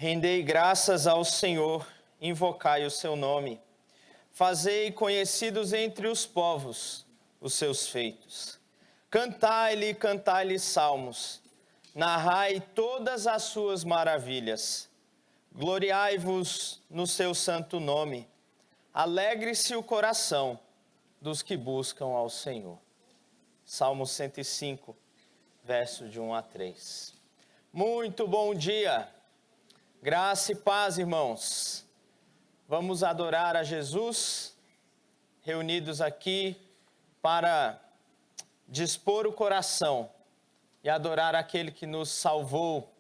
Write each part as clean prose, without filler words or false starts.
Rendei graças ao Senhor, invocai o seu nome. Fazei conhecidos entre os povos os seus feitos. Cantai-lhe salmos, narrai todas as suas maravilhas. Gloriai-vos no seu santo nome. Alegre-se o coração dos que buscam ao Senhor. Salmo 105, verso de 1 a 3. Muito bom dia, graça e paz, irmãos. Vamos adorar a Jesus, reunidos aqui para dispor o coração e adorar aquele que nos salvou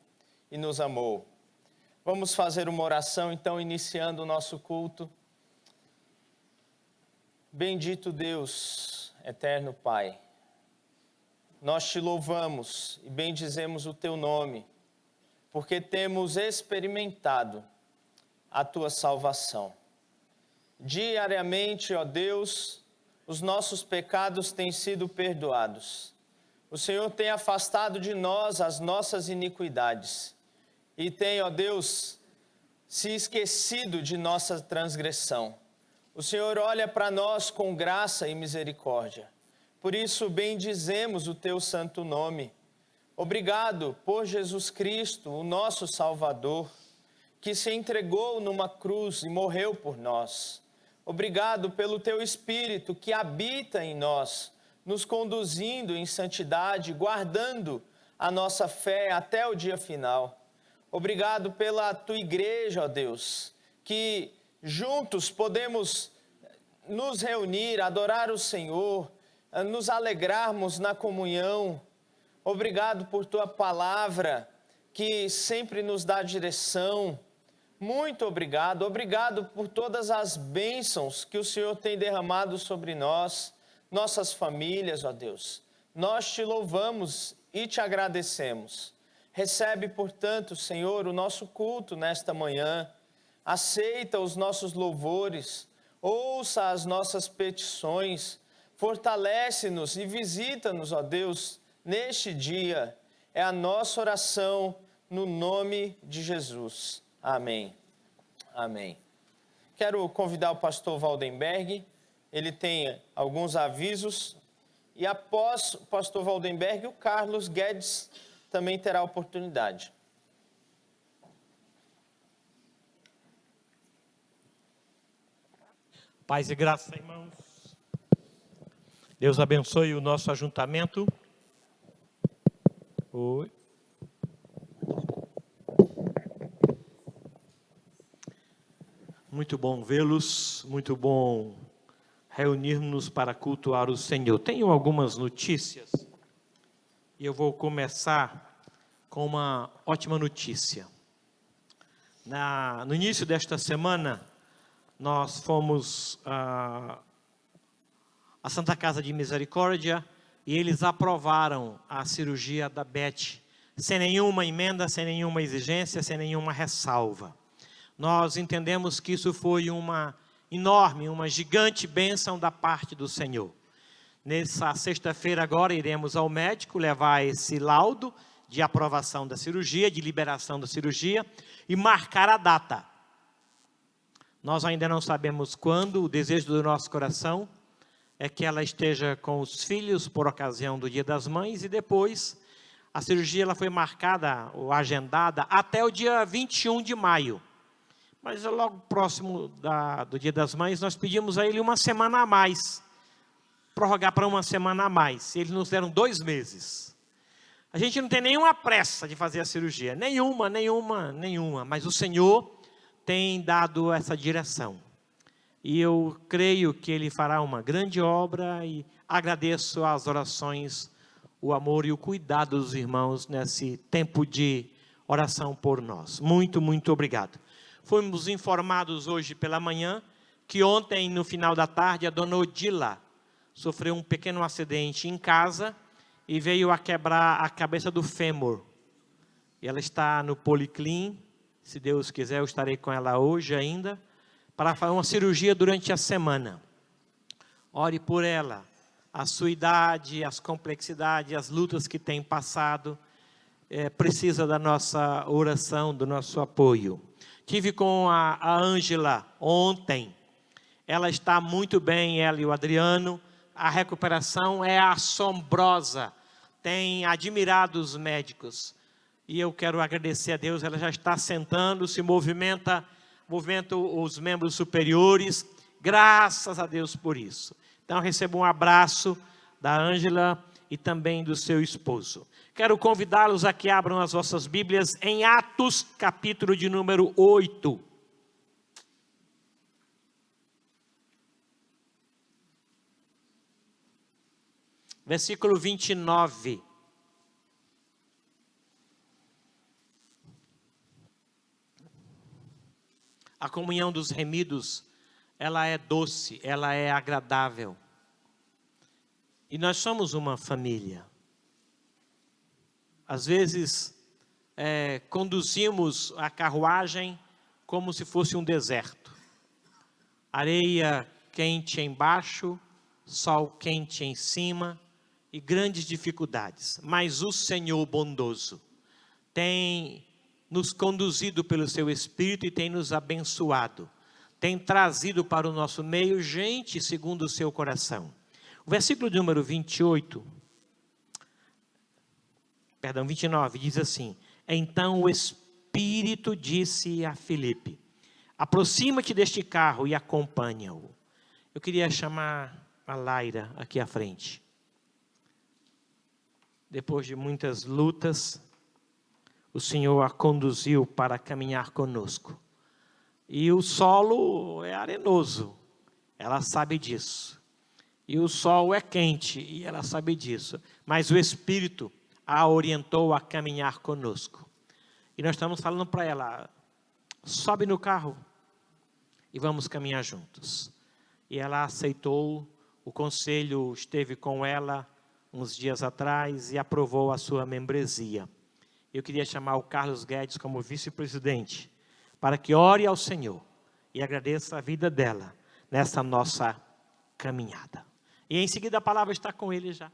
e nos amou. Vamos fazer uma oração, então, iniciando o nosso culto. Bendito Deus, eterno Pai, nós te louvamos e bendizemos o teu nome, porque temos experimentado a tua salvação. Diariamente, ó Deus, os nossos pecados têm sido perdoados. O Senhor tem afastado de nós as nossas iniquidades e tem, ó Deus, se esquecido de nossa transgressão. O Senhor olha para nós com graça e misericórdia. Por isso, bendizemos o teu santo nome. Obrigado por Jesus Cristo, o nosso Salvador, que se entregou numa cruz e morreu por nós. Obrigado pelo teu Espírito que habita em nós, nos conduzindo em santidade, guardando a nossa fé até o dia final. Obrigado pela tua igreja, ó Deus, que juntos podemos nos reunir, adorar o Senhor, nos alegrarmos na comunhão. Obrigado por tua palavra, que sempre nos dá direção. Muito obrigado. Obrigado por todas as bênçãos que o Senhor tem derramado sobre nós, nossas famílias, ó Deus. Nós te louvamos e te agradecemos. Recebe, portanto, Senhor, o nosso culto nesta manhã. Aceita os nossos louvores, ouça as nossas petições, fortalece-nos e visita-nos, ó Deus, neste dia. É a nossa oração no nome de Jesus. Amém. Amém. Quero convidar o pastor Waldenberg, ele tem alguns avisos, e após o pastor Waldenberg, o Carlos Guedes também terá oportunidade. Paz e graça, irmãos. Deus abençoe o nosso ajuntamento. Oi. Muito bom vê-los, muito bom reunirmos para cultuar o Senhor. Tenho algumas notícias e eu vou começar com uma ótima notícia. No início desta semana, nós fomos à Santa Casa de Misericórdia e eles aprovaram a cirurgia da Beth, sem nenhuma emenda, sem nenhuma exigência, sem nenhuma ressalva. Nós entendemos que isso foi uma enorme, uma gigante bênção da parte do Senhor. Nessa sexta-feira agora iremos ao médico levar esse laudo de aprovação da cirurgia, de liberação da cirurgia e marcar a data. Nós ainda não sabemos quando, o desejo do nosso coração é que ela esteja com os filhos por ocasião do Dia das Mães e depois a cirurgia ela foi marcada ou agendada até o dia 21 de maio. Mas logo próximo do Dia das Mães, nós pedimos a ele uma semana a mais, prorrogar para uma semana a mais. Eles nos deram 2 meses. A gente não tem nenhuma pressa de fazer a cirurgia, nenhuma, mas o Senhor tem dado essa direção. E eu creio que Ele fará uma grande obra e agradeço as orações, o amor e o cuidado dos irmãos nesse tempo de oração por nós. Muito, muito obrigado. Fomos informados hoje pela manhã que ontem, no final da tarde, a dona Odila sofreu um pequeno acidente em casa e veio a quebrar a cabeça do fêmur. E ela está no Policlin, se Deus quiser eu estarei com ela hoje ainda, para fazer uma cirurgia durante a semana. Ore por ela, a sua idade, as complexidades, as lutas que tem passado. precisa da nossa oração, do nosso apoio. Tive com a Ângela ontem. Ela está muito bem, ela e o Adriano. A recuperação é assombrosa. Tem admirado os médicos. E eu quero agradecer a Deus, ela já está sentando, se movimenta os membros superiores. Graças a Deus por isso. Então, recebo um abraço da Ângela e também do seu esposo. Quero convidá-los a que abram as vossas Bíblias em Atos, capítulo de número 8. Versículo 29. A comunhão dos remidos, ela é doce, ela é agradável. E nós somos uma família. Às vezes, conduzimos a carruagem como se fosse um deserto. Areia quente embaixo, sol quente em cima e grandes dificuldades. Mas o Senhor bondoso tem nos conduzido pelo seu Espírito e tem nos abençoado. Tem trazido para o nosso meio gente segundo o seu coração. O versículo número 29 diz assim: então o Espírito disse a Filipe: aproxima-te deste carro e acompanha-o. Eu queria chamar a Laira aqui à frente. Depois de muitas lutas, o Senhor a conduziu para caminhar conosco. E o solo é arenoso, ela sabe disso. E o sol é quente, e ela sabe disso. Mas o Espírito a orientou a caminhar conosco. E nós estamos falando para ela: sobe no carro e vamos caminhar juntos. E ela aceitou, o conselho esteve com ela uns dias atrás e aprovou a sua membresia. Eu queria chamar o Carlos Guedes como vice-presidente, para que ore ao Senhor e agradeça a vida dela nessa nossa caminhada. E em seguida a palavra está com ele já.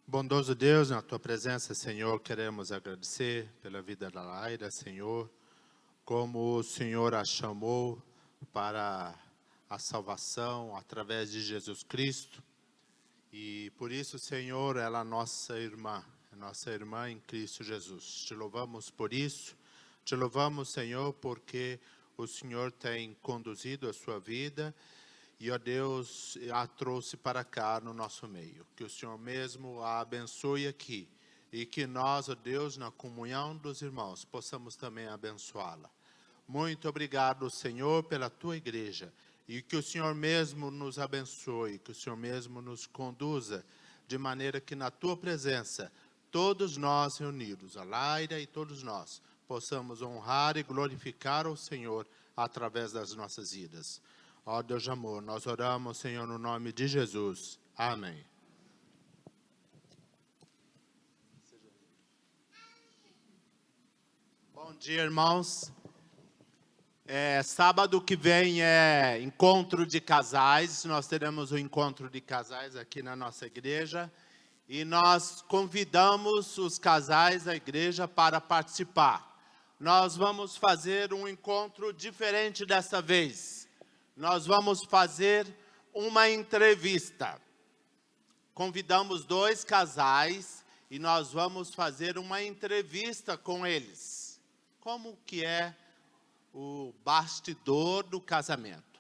Bondoso Deus, na tua presença, Senhor, queremos agradecer pela vida da Laira, Senhor, como o Senhor a chamou para a salvação através de Jesus Cristo. E por isso, Senhor, ela é nossa irmã em Cristo Jesus. Te louvamos por isso, te louvamos, Senhor, porque o Senhor tem conduzido a sua vida e, ó Deus, a trouxe para cá no nosso meio. Que o Senhor mesmo a abençoe aqui e que nós, ó Deus, na comunhão dos irmãos, possamos também abençoá-la. Muito obrigado, Senhor, pela tua igreja. E que o Senhor mesmo nos abençoe, que o Senhor mesmo nos conduza, de maneira que na tua presença, todos nós reunidos, a Laira e todos nós, possamos honrar e glorificar o Senhor através das nossas vidas. Ó Deus de amor, nós oramos, Senhor, no nome de Jesus. Amém. Bom dia, irmãos. Sábado que vem é encontro de casais. Nós teremos um encontro de casais aqui na nossa igreja. E nós convidamos os casais da igreja para participar. Nós vamos fazer um encontro diferente desta vez. Nós vamos fazer uma entrevista. Convidamos 2 casais e nós vamos fazer uma entrevista com eles. Como que é o bastidor do casamento?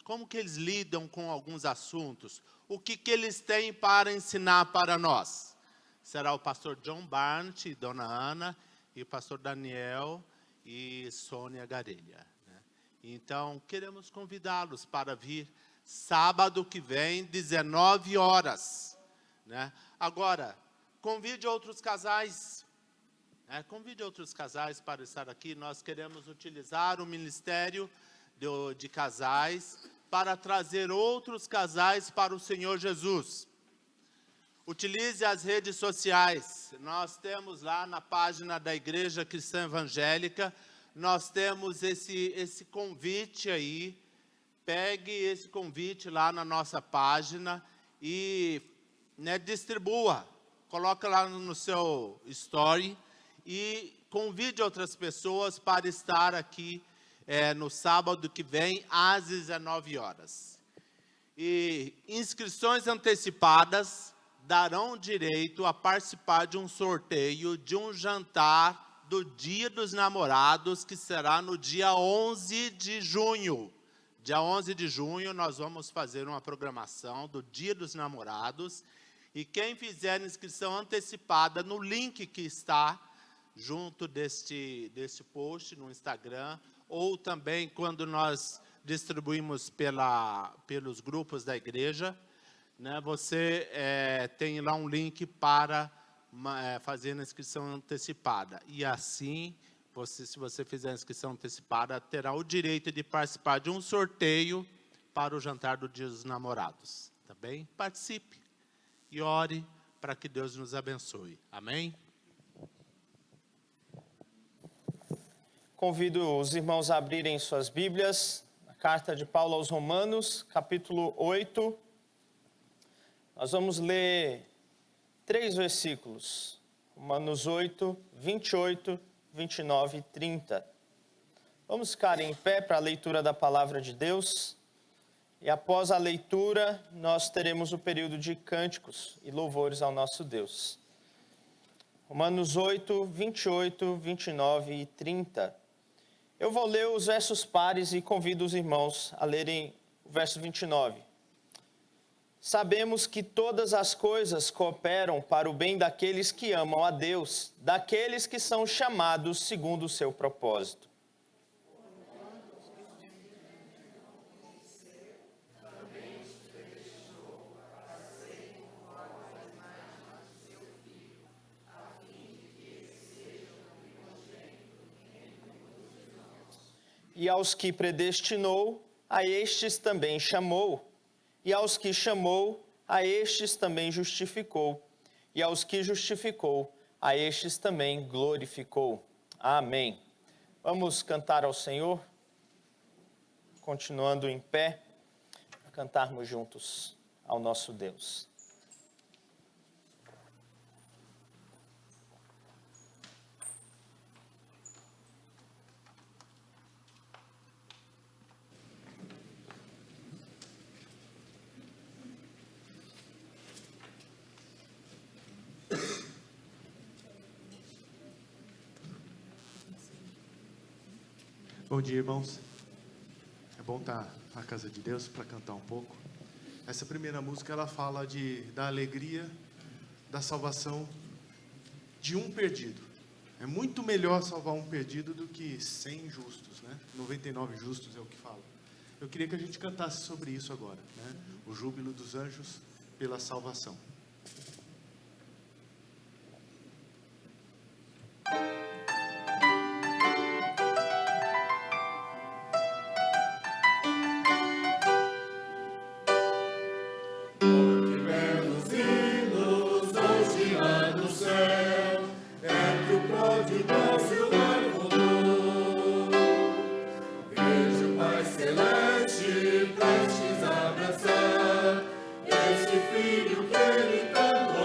Como que eles lidam com alguns assuntos? O que eles têm para ensinar para nós? Será o pastor John Barnett e Dona Ana, e o pastor Daniel e Sônia Garelha, né? Então, queremos convidá-los para vir sábado que vem, 19 horas. Né? Agora, convide outros casais. Convide outros casais para estar aqui. Nós queremos utilizar o ministério de casais para trazer outros casais para o Senhor Jesus. Utilize as redes sociais. Nós temos lá na página da Igreja Cristã Evangélica, nós temos esse convite aí. Pegue esse convite lá na nossa página e né, distribua. Coloca lá no seu story e convide outras pessoas para estar aqui no sábado que vem, às 19 horas. E inscrições antecipadas darão direito a participar de um sorteio de um jantar do Dia dos Namorados, que será no dia 11 de junho. Dia 11 de junho nós vamos fazer uma programação do Dia dos Namorados. E quem fizer inscrição antecipada no link que está junto deste post no Instagram, ou também quando nós distribuímos pelos grupos da igreja, né, você tem lá um link para fazer a inscrição antecipada. E assim, se você fizer a inscrição antecipada, terá o direito de participar de um sorteio para o jantar do Dia dos Namorados. Tá bem? Participe e ore para que Deus nos abençoe. Amém? Convido os irmãos a abrirem suas Bíblias, a carta de Paulo aos Romanos, capítulo 8. Nós vamos ler 3 versículos. Romanos 8, 28, 29 e 30. Vamos ficar em pé para a leitura da palavra de Deus. E após a leitura, nós teremos o período de cânticos e louvores ao nosso Deus. Romanos 8, 28, 29 e 30. Eu vou ler os versos pares e convido os irmãos a lerem o verso 29. Sabemos que todas as coisas cooperam para o bem daqueles que amam a Deus, daqueles que são chamados segundo o seu propósito. E aos que predestinou, a estes também chamou. E aos que chamou, a estes também justificou. E aos que justificou, a estes também glorificou. Amém. Vamos cantar ao Senhor, continuando em pé, para cantarmos juntos ao nosso Deus. Bom dia, irmãos. É bom estar na casa de Deus para cantar um pouco. Essa primeira música, ela fala da alegria da salvação de um perdido. É muito melhor salvar um perdido do que 100 justos, né? 99 justos é o que fala. Eu queria que a gente cantasse sobre isso agora, né? O júbilo dos anjos pela salvação. Prestes a abraçar este filho que ele tanto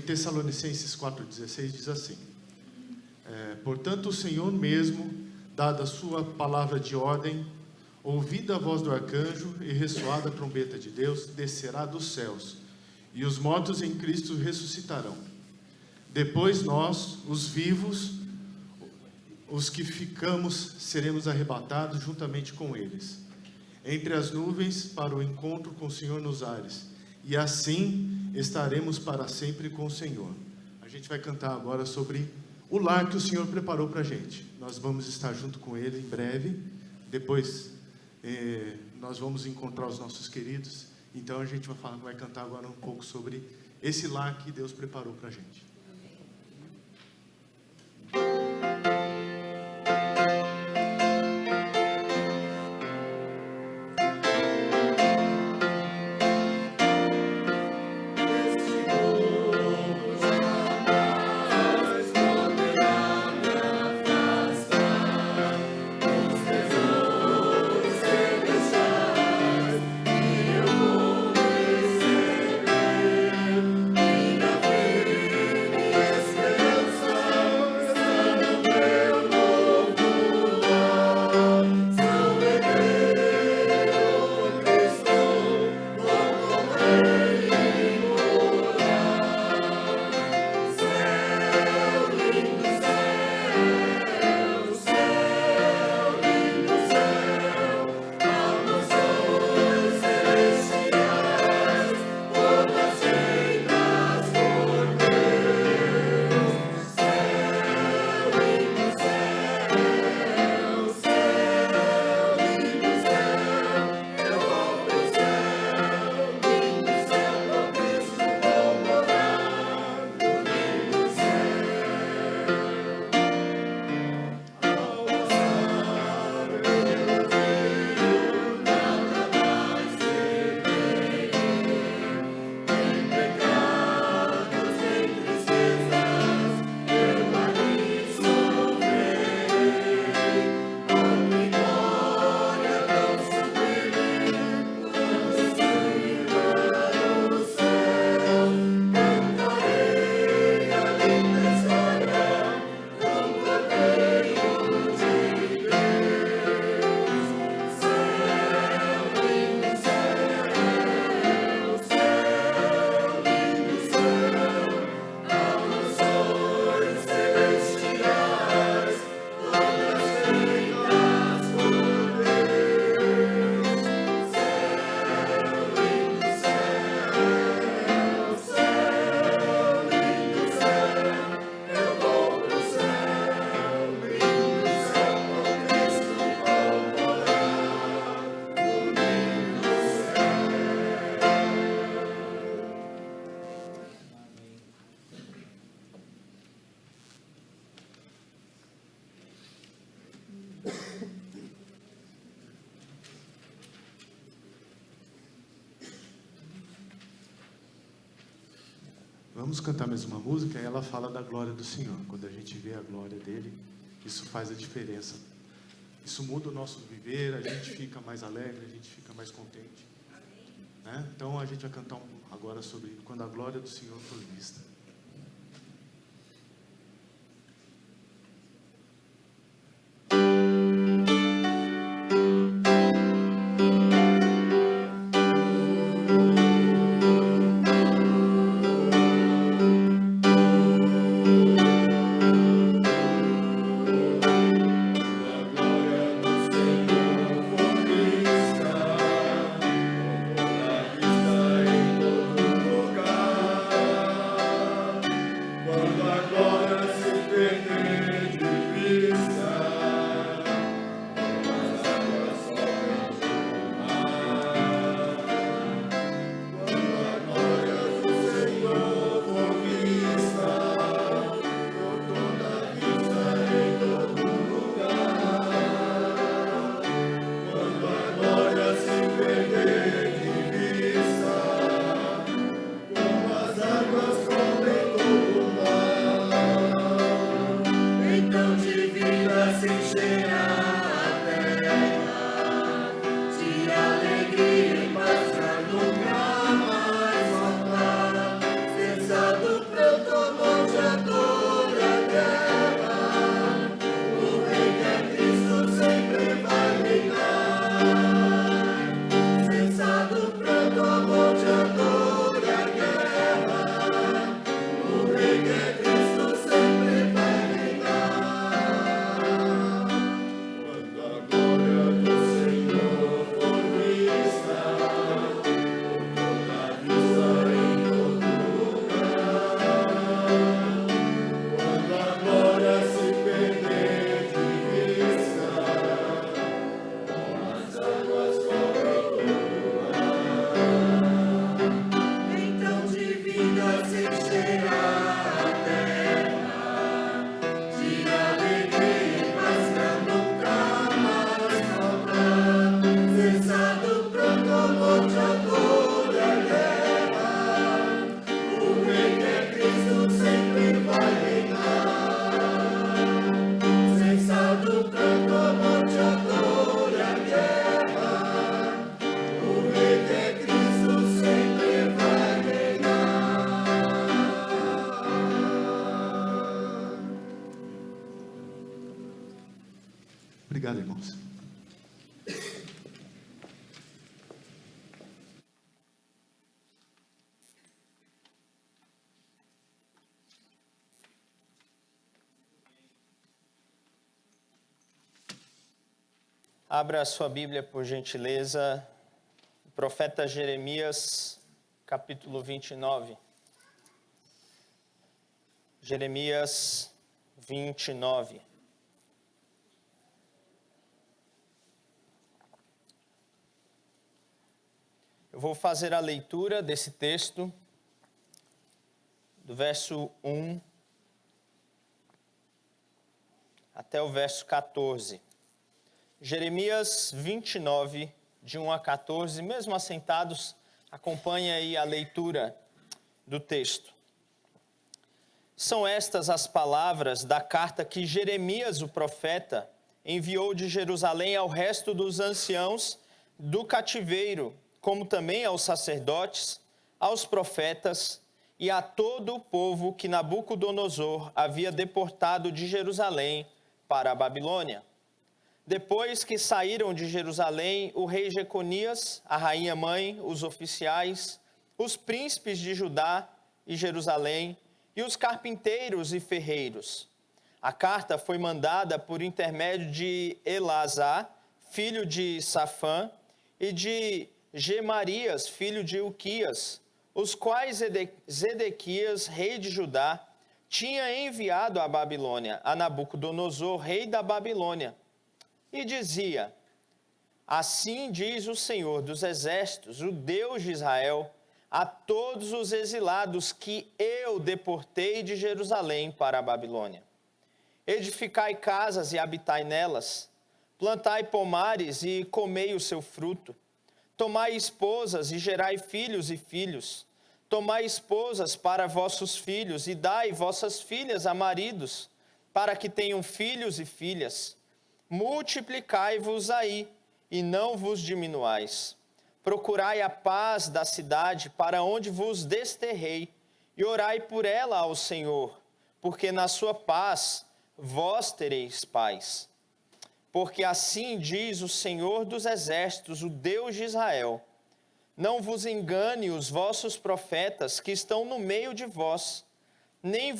Tessalonicenses 4,16 diz assim: portanto, o Senhor mesmo, dada a sua palavra de ordem, ouvida a voz do arcanjo e ressoada a trombeta de Deus, descerá dos céus, e os mortos em Cristo ressuscitarão. Depois nós, os vivos, os que ficamos, seremos arrebatados juntamente com eles, entre as nuvens, para o encontro com o Senhor nos ares, e assim estaremos para sempre com o Senhor. A gente vai cantar agora sobre o lar que o Senhor preparou para a gente. Nós vamos estar junto com Ele em breve. Depois nós vamos encontrar os nossos queridos. Então a gente vai cantar agora um pouco sobre esse lar que Deus preparou para a gente. Vamos cantar mais uma música, e ela fala da glória do Senhor. Quando a gente vê a glória dele, isso faz a diferença. Isso muda o nosso viver, a gente fica mais alegre, a gente fica mais contente. Né? Então a gente vai cantar agora sobre quando a glória do Senhor for vista. Obrigado, irmãos. Abra a sua Bíblia, por gentileza, o profeta Jeremias, capítulo 29. Jeremias 29. Eu vou fazer a leitura desse texto, do verso 1 até o verso 14. Jeremias 29, de 1 a 14, mesmo assentados, acompanhe aí a leitura do texto. São estas as palavras da carta que Jeremias, o profeta, enviou de Jerusalém ao resto dos anciãos do cativeiro, como também aos sacerdotes, aos profetas e a todo o povo que Nabucodonosor havia deportado de Jerusalém para a Babilônia. Depois que saíram de Jerusalém, o rei Jeconias, a rainha-mãe, os oficiais, os príncipes de Judá e Jerusalém e os carpinteiros e ferreiros. A carta foi mandada por intermédio de Elazar, filho de Safã, e de Gemarias, filho de Uquias, os quais Zedequias, rei de Judá, tinha enviado à Babilônia, a Nabucodonosor, rei da Babilônia. E dizia: assim diz o Senhor dos exércitos, o Deus de Israel, a todos os exilados que eu deportei de Jerusalém para a Babilônia. Edificai casas e habitai nelas, plantai pomares e comei o seu fruto. Tomai esposas e gerai filhos e filhos. Tomai esposas para vossos filhos e dai vossas filhas a maridos, para que tenham filhos e filhas. Multiplicai-vos aí, e não vos diminuais. Procurai a paz da cidade para onde vos desterrei, e orai por ela ao Senhor, porque na sua paz vós tereis paz. Porque assim diz o Senhor dos exércitos, o Deus de Israel: não vos engane os vossos profetas que estão no meio de vós, nem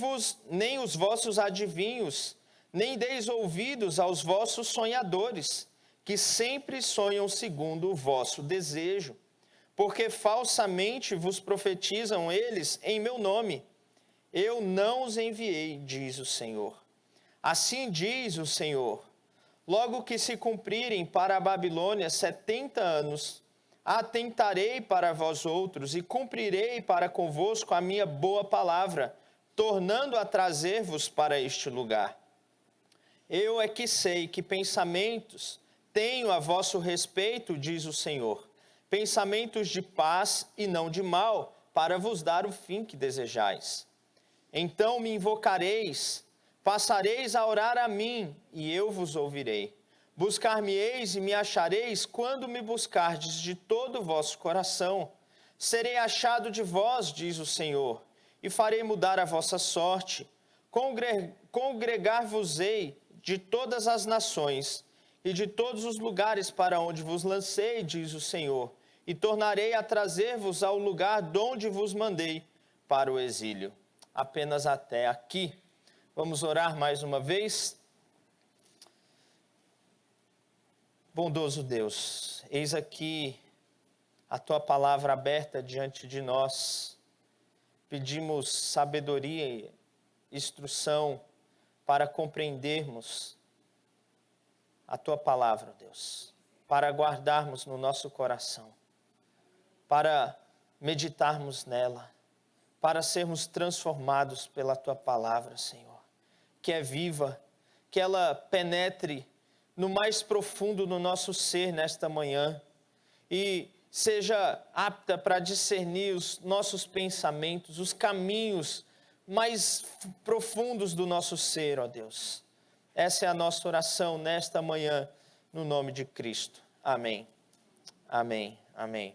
os vossos adivinhos, nem deis ouvidos aos vossos sonhadores, que sempre sonham segundo o vosso desejo, porque falsamente vos profetizam eles em meu nome. Eu não os enviei, diz o Senhor. Assim diz o Senhor: logo que se cumprirem para a Babilônia 70 anos, atentarei para vós outros e cumprirei para convosco a minha boa palavra, tornando a trazer-vos para este lugar. Eu é que sei que pensamentos tenho a vosso respeito, diz o Senhor, pensamentos de paz e não de mal, para vos dar o fim que desejais. Então me invocareis, passareis a orar a mim, e eu vos ouvirei. Buscar-me-eis e me achareis quando me buscardes de todo o vosso coração. Serei achado de vós, diz o Senhor, e farei mudar a vossa sorte. Congregar-vos-ei de todas as nações e de todos os lugares para onde vos lancei, diz o Senhor, e tornarei a trazer-vos ao lugar de onde vos mandei para o exílio. Apenas até aqui. Vamos orar mais uma vez? Bondoso Deus, eis aqui a Tua palavra aberta diante de nós. Pedimos sabedoria e instrução para compreendermos a Tua palavra, Deus, para guardarmos no nosso coração, para meditarmos nela, para sermos transformados pela Tua palavra, Senhor, que é viva, que ela penetre no mais profundo do nosso ser nesta manhã e seja apta para discernir os nossos pensamentos, os caminhos mais profundos do nosso ser, ó Deus. Essa é a nossa oração nesta manhã, no nome de Cristo. Amém. Amém. Amém.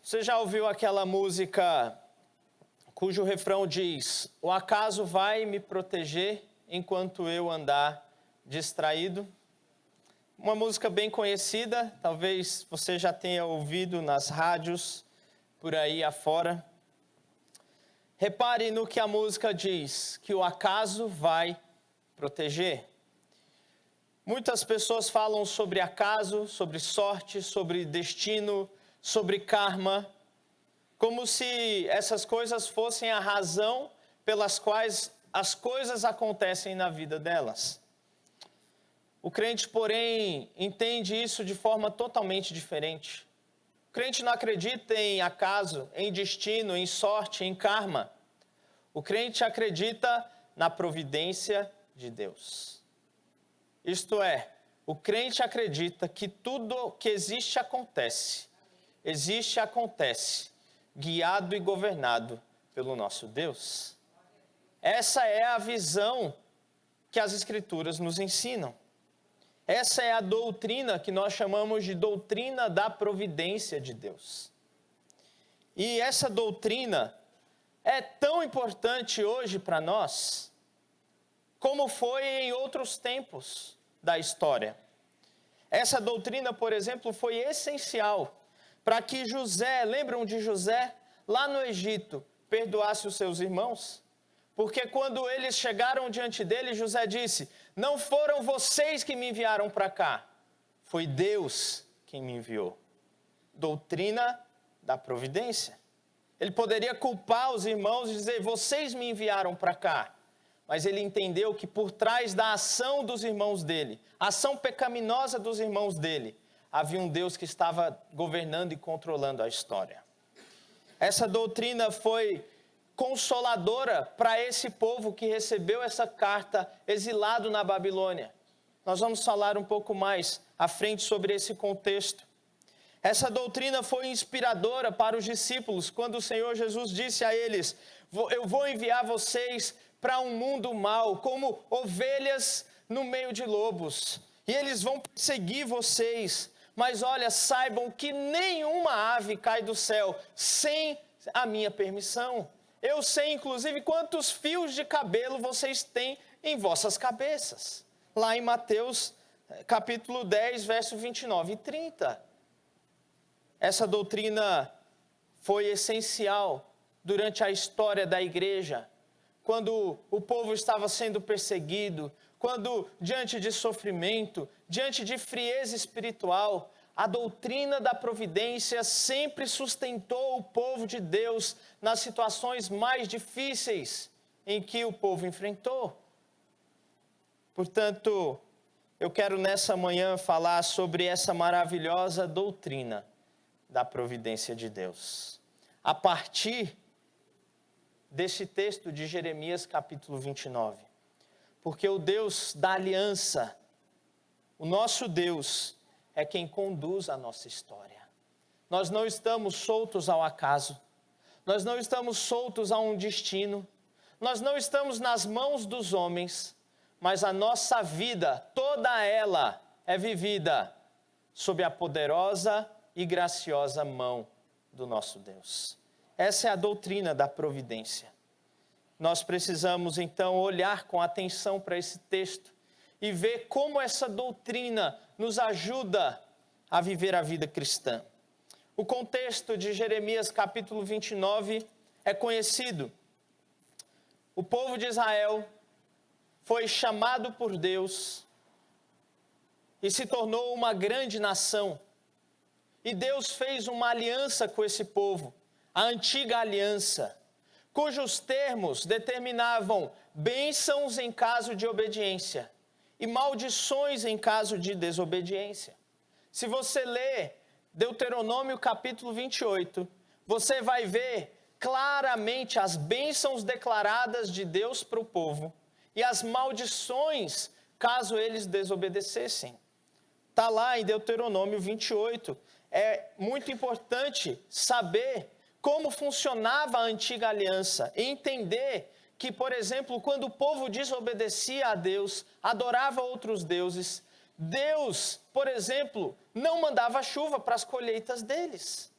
Você já ouviu aquela música cujo refrão diz: o acaso vai me proteger enquanto eu andar Distraído. Uma música bem conhecida, talvez você já tenha ouvido nas rádios, por aí afora. Repare no que a música diz, que o acaso vai proteger. Muitas pessoas falam sobre acaso, sobre sorte, sobre destino, sobre karma, como se essas coisas fossem a razão pelas quais as coisas acontecem na vida delas. O crente, porém, entende isso de forma totalmente diferente. O crente não acredita em acaso, em destino, em sorte, em karma. O crente acredita na providência de Deus. Isto é, o crente acredita que tudo que existe acontece, guiado e governado pelo nosso Deus. Essa é a visão que as Escrituras nos ensinam. Essa é a doutrina que nós chamamos de doutrina da providência de Deus. E essa doutrina é tão importante hoje para nós, como foi em outros tempos da história. Essa doutrina, por exemplo, foi essencial para que José, lembram de José, lá no Egito, perdoasse os seus irmãos? Porque quando eles chegaram diante dele, José disse: não foram vocês que me enviaram para cá, foi Deus quem me enviou. Doutrina da providência. Ele poderia culpar os irmãos e dizer: vocês me enviaram para cá. Mas ele entendeu que por trás da ação dos irmãos dele, a ação pecaminosa dos irmãos dele, havia um Deus que estava governando e controlando a história. Essa doutrina foi consoladora para esse povo que recebeu essa carta exilado na Babilônia. Nós vamos falar um pouco mais à frente sobre esse contexto. Essa doutrina foi inspiradora para os discípulos, quando o Senhor Jesus disse a eles: eu vou enviar vocês para um mundo mau, como ovelhas no meio de lobos, e eles vão perseguir vocês, mas olha, saibam que nenhuma ave cai do céu sem a minha permissão. Eu sei, inclusive, quantos fios de cabelo vocês têm em vossas cabeças. Lá em Mateus, capítulo 10, verso 29 e 30. Essa doutrina foi essencial durante a história da igreja, quando o povo estava sendo perseguido, quando, diante de sofrimento, diante de frieza espiritual, a doutrina da providência sempre sustentou o povo de Deus nas situações mais difíceis em que o povo enfrentou. Portanto, eu quero nessa manhã falar sobre essa maravilhosa doutrina da providência de Deus. A partir desse texto de Jeremias capítulo 29. Porque o Deus da aliança, o nosso Deus, é quem conduz a nossa história. Nós não estamos soltos ao acaso. Nós não estamos soltos a um destino. Nós não estamos nas mãos dos homens. Mas a nossa vida, toda ela, é vivida sob a poderosa e graciosa mão do nosso Deus. Essa é a doutrina da providência. Nós precisamos, então, olhar com atenção para esse texto e ver como essa doutrina nos ajuda a viver a vida cristã. O contexto de Jeremias capítulo 29 é conhecido. O povo de Israel foi chamado por Deus e se tornou uma grande nação. E Deus fez uma aliança com esse povo, a antiga aliança, cujos termos determinavam bênçãos em caso de obediência e maldições em caso de desobediência. Se você ler Deuteronômio capítulo 28, você vai ver claramente as bênçãos declaradas de Deus para o povo e as maldições caso eles desobedecessem. Está lá em Deuteronômio 28. É muito importante saber como funcionava a antiga aliança e entender que, por exemplo, quando o povo desobedecia a Deus, adorava outros deuses, Deus, por exemplo, não mandava chuva para as colheitas deles.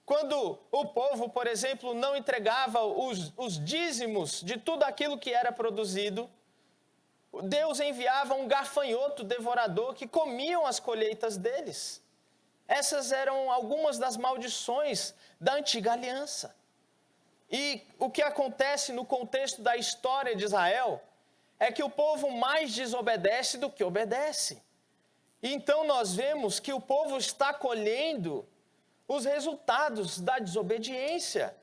Quando o povo, por exemplo, não entregava os dízimos de tudo aquilo que era produzido, Deus enviava um gafanhoto devorador que comiam as colheitas deles. Essas eram algumas das maldições da antiga aliança. E o que acontece no contexto da história de Israel é que o povo mais desobedece do que obedece. E então nós vemos que o povo está colhendo os resultados da desobediência.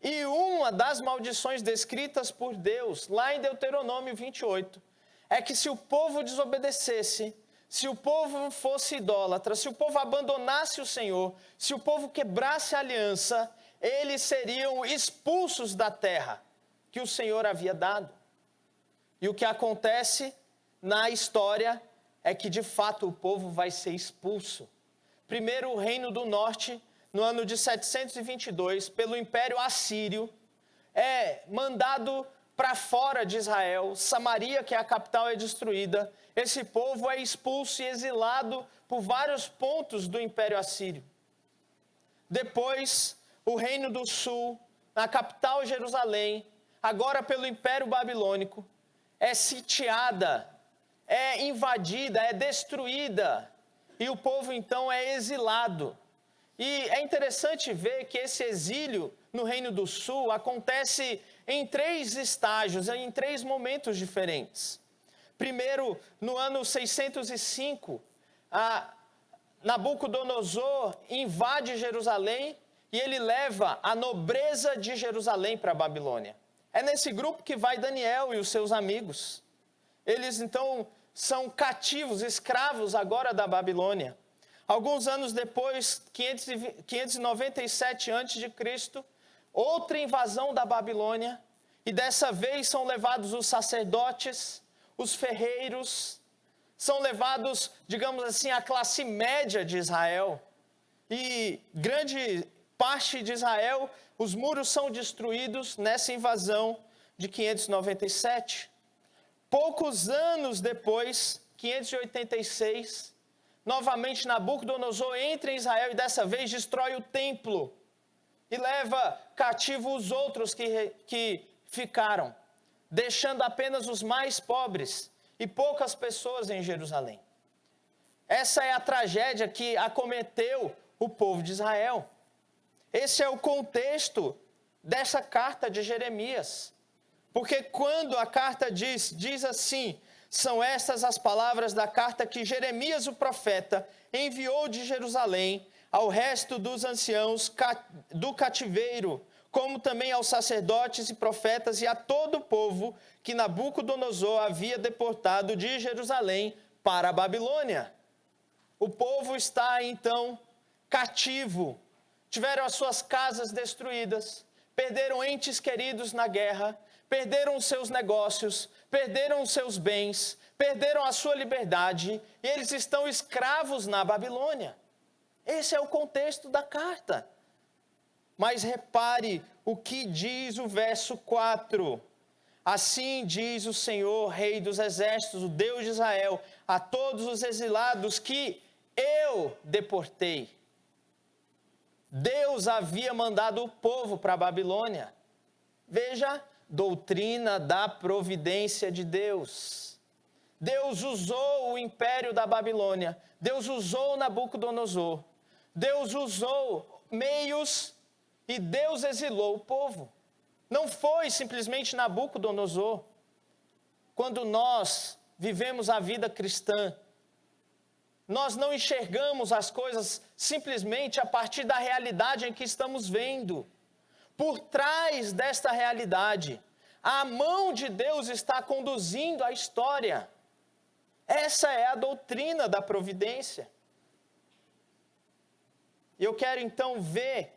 E uma das maldições descritas por Deus, lá em Deuteronômio 28, é que se o povo desobedecesse, se o povo fosse idólatra, se o povo abandonasse o Senhor, se o povo quebrasse a aliança, eles seriam expulsos da terra que o Senhor havia dado. E o que acontece na história é que, de fato, o povo vai ser expulso. Primeiro, o Reino do Norte, no ano de 722, pelo Império Assírio, é mandado para fora de Israel. Samaria, que é a capital, é destruída. Esse povo é expulso e exilado por vários pontos do Império Assírio. Depois, o Reino do Sul, na capital Jerusalém, agora pelo Império Babilônico, é sitiada, é invadida, é destruída, e o povo então é exilado. E é interessante ver que esse exílio no Reino do Sul acontece em 3 estágios, em 3 momentos diferentes. Primeiro, no ano 605, Nabucodonosor invade Jerusalém e ele leva a nobreza de Jerusalém para a Babilônia. É nesse grupo que vai Daniel e os seus amigos. Eles então são cativos, escravos agora da Babilônia. Alguns anos depois, 597 a.C., outra invasão da Babilônia, e dessa vez são levados os sacerdotes, os ferreiros, são levados, digamos assim, a classe média de Israel. E grande parte de Israel, os muros são destruídos nessa invasão de 597. Poucos anos depois, 586, novamente Nabucodonosor entra em Israel e dessa vez destrói o templo e leva cativo os outros que ficaram, deixando apenas os mais pobres e poucas pessoas em Jerusalém. Essa é a tragédia que acometeu o povo de Israel. Esse é o contexto dessa carta de Jeremias. Porque quando a carta diz assim: são estas as palavras da carta que Jeremias, o profeta, enviou de Jerusalém ao resto dos anciãos do cativeiro, como também aos sacerdotes e profetas e a todo o povo que Nabucodonosor havia deportado de Jerusalém para a Babilônia. O povo está então cativo, tiveram as suas casas destruídas, perderam entes queridos na guerra, perderam os seus negócios, perderam os seus bens, perderam a sua liberdade, e eles estão escravos na Babilônia. Esse é o contexto da carta. Mas repare o que diz o verso 4. Assim diz o Senhor, Rei dos Exércitos, o Deus de Israel, a todos os exilados que eu deportei. Deus havia mandado o povo para a Babilônia. Veja, doutrina da providência de Deus. Deus usou o império da Babilônia. Deus usou Nabucodonosor. Deus usou meios e Deus exilou o povo. Não foi simplesmente Nabucodonosor. Quando nós vivemos a vida cristã, nós não enxergamos as coisas simplesmente a partir da realidade em que estamos vendo. Por trás desta realidade, a mão de Deus está conduzindo a história. Essa é a doutrina da providência. Eu quero então ver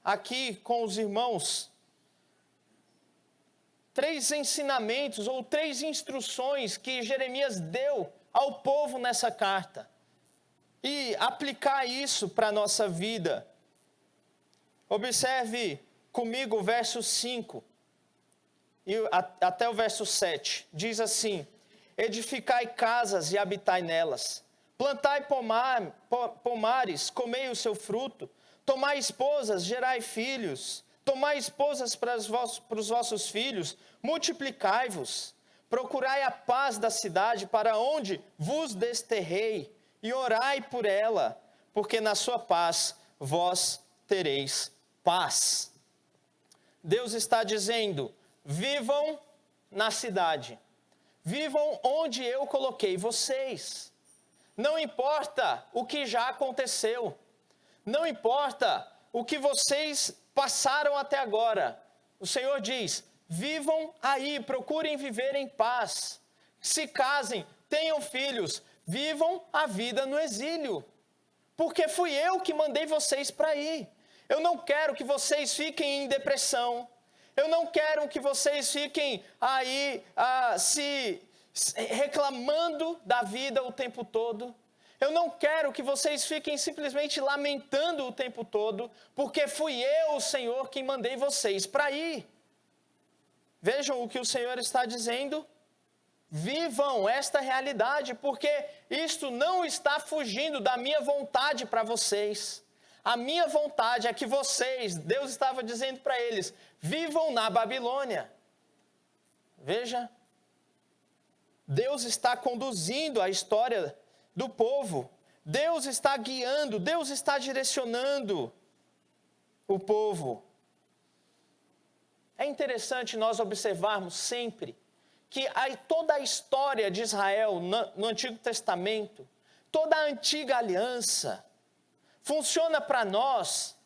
aqui com os irmãos 3 ensinamentos ou 3 instruções que Jeremias deu ao povo nessa carta e aplicar isso para a nossa vida. Observe comigo o verso 5 e até o verso 7. Diz assim: edificai casas e habitai nelas, plantai pomares, comei o seu fruto, tomai esposas, gerai filhos, tomai esposas para os vossos filhos, multiplicai-vos, procurai a paz da cidade para onde vos desterrei, e orai por ela, porque na sua paz vós tereis paz. Deus está dizendo, vivam na cidade, vivam onde eu coloquei vocês. Não importa o que já aconteceu, não importa o que vocês passaram até agora. O Senhor diz, vivam aí, procurem viver em paz, se casem, tenham filhos, vivam a vida no exílio, porque fui eu que mandei vocês para ir. Eu não quero que vocês fiquem em depressão, eu não quero que vocês fiquem aí reclamando da vida o tempo todo. Eu não quero que vocês fiquem simplesmente lamentando o tempo todo, porque fui eu, o Senhor, quem mandei vocês para ir. Vejam o que o Senhor está dizendo. Vivam esta realidade, porque isto não está fugindo da minha vontade para vocês. A minha vontade é que vocês, Deus estava dizendo para eles, vivam na Babilônia. Veja, Deus está conduzindo a história do povo. Deus está guiando, Deus está direcionando o povo. É interessante nós observarmos sempre que toda a história de Israel no Antigo Testamento, toda a antiga aliança, funciona para nós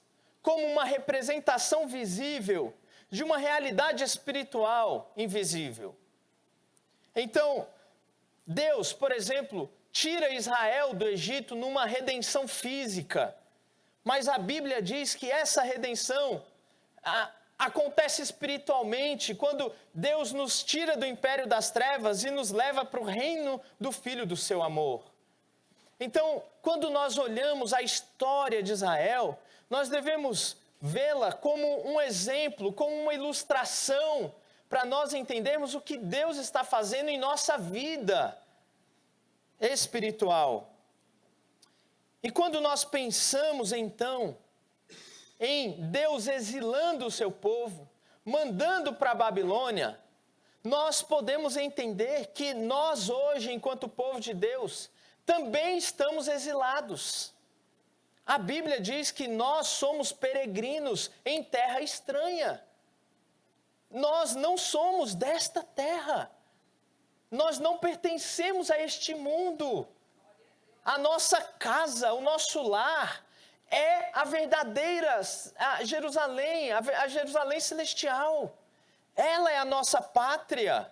como uma representação visível de uma realidade espiritual invisível. Então, Deus, por exemplo, tira Israel do Egito numa redenção física, mas a Bíblia diz que essa redenção acontece espiritualmente, quando Deus nos tira do império das trevas e nos leva para o reino do Filho do seu amor. Então, quando nós olhamos a história de Israel, nós devemos vê-la como um exemplo, como uma ilustração, para nós entendermos o que Deus está fazendo em nossa vida espiritual. E quando nós pensamos, então, em Deus exilando o seu povo, mandando para a Babilônia, nós podemos entender que nós hoje, enquanto povo de Deus, também estamos exilados. A Bíblia diz que nós somos peregrinos em terra estranha. Nós não somos desta terra. Nós não pertencemos a este mundo. A nossa casa, o nosso lar, é a verdadeira Jerusalém, a Jerusalém celestial. Ela é a nossa pátria.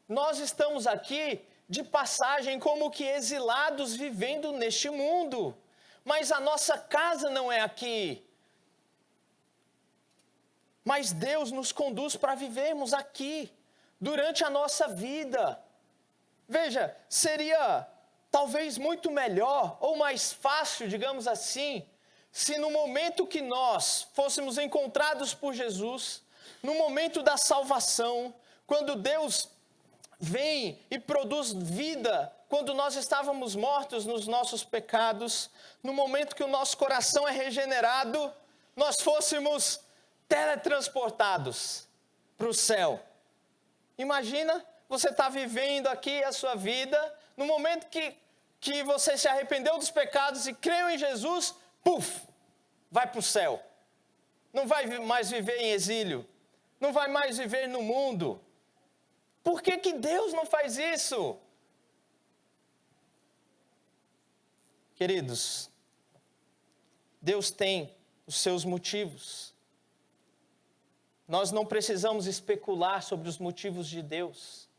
Nós estamos aqui de passagem como que exilados vivendo neste mundo. Mas a nossa casa não é aqui. Mas Deus nos conduz para vivermos aqui, durante a nossa vida. Veja, seria talvez muito melhor ou mais fácil, digamos assim, se no momento que nós fôssemos encontrados por Jesus, no momento da salvação, quando Deus vem e produz vida, quando nós estávamos mortos nos nossos pecados, no momento que o nosso coração é regenerado, nós fôssemos teletransportados para o céu. Imagina, você está vivendo aqui a sua vida, no momento que você se arrependeu dos pecados e creu em Jesus, puf, vai para o céu. Não vai mais viver em exílio, não vai mais viver no mundo. Por que que Deus não faz isso? Queridos, Deus tem os seus motivos. Nós não precisamos especular sobre os motivos de Deus.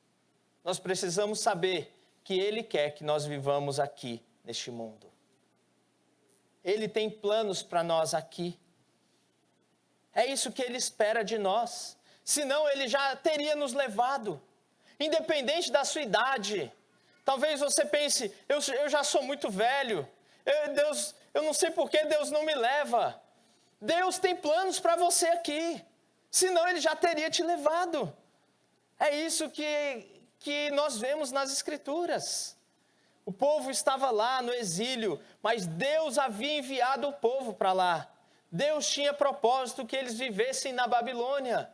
Nós precisamos saber que Ele quer que nós vivamos aqui, neste mundo. Ele tem planos para nós aqui. É isso que Ele espera de nós. Senão Ele já teria nos levado. Independente da sua idade. Talvez você pense, eu já sou muito velho. Eu não sei por que Deus não me leva. Deus tem planos para você aqui. Senão Ele já teria te levado. É isso que nós vemos nas Escrituras. O povo estava lá no exílio, mas Deus havia enviado o povo para lá. Deus tinha propósito que eles vivessem na Babilônia.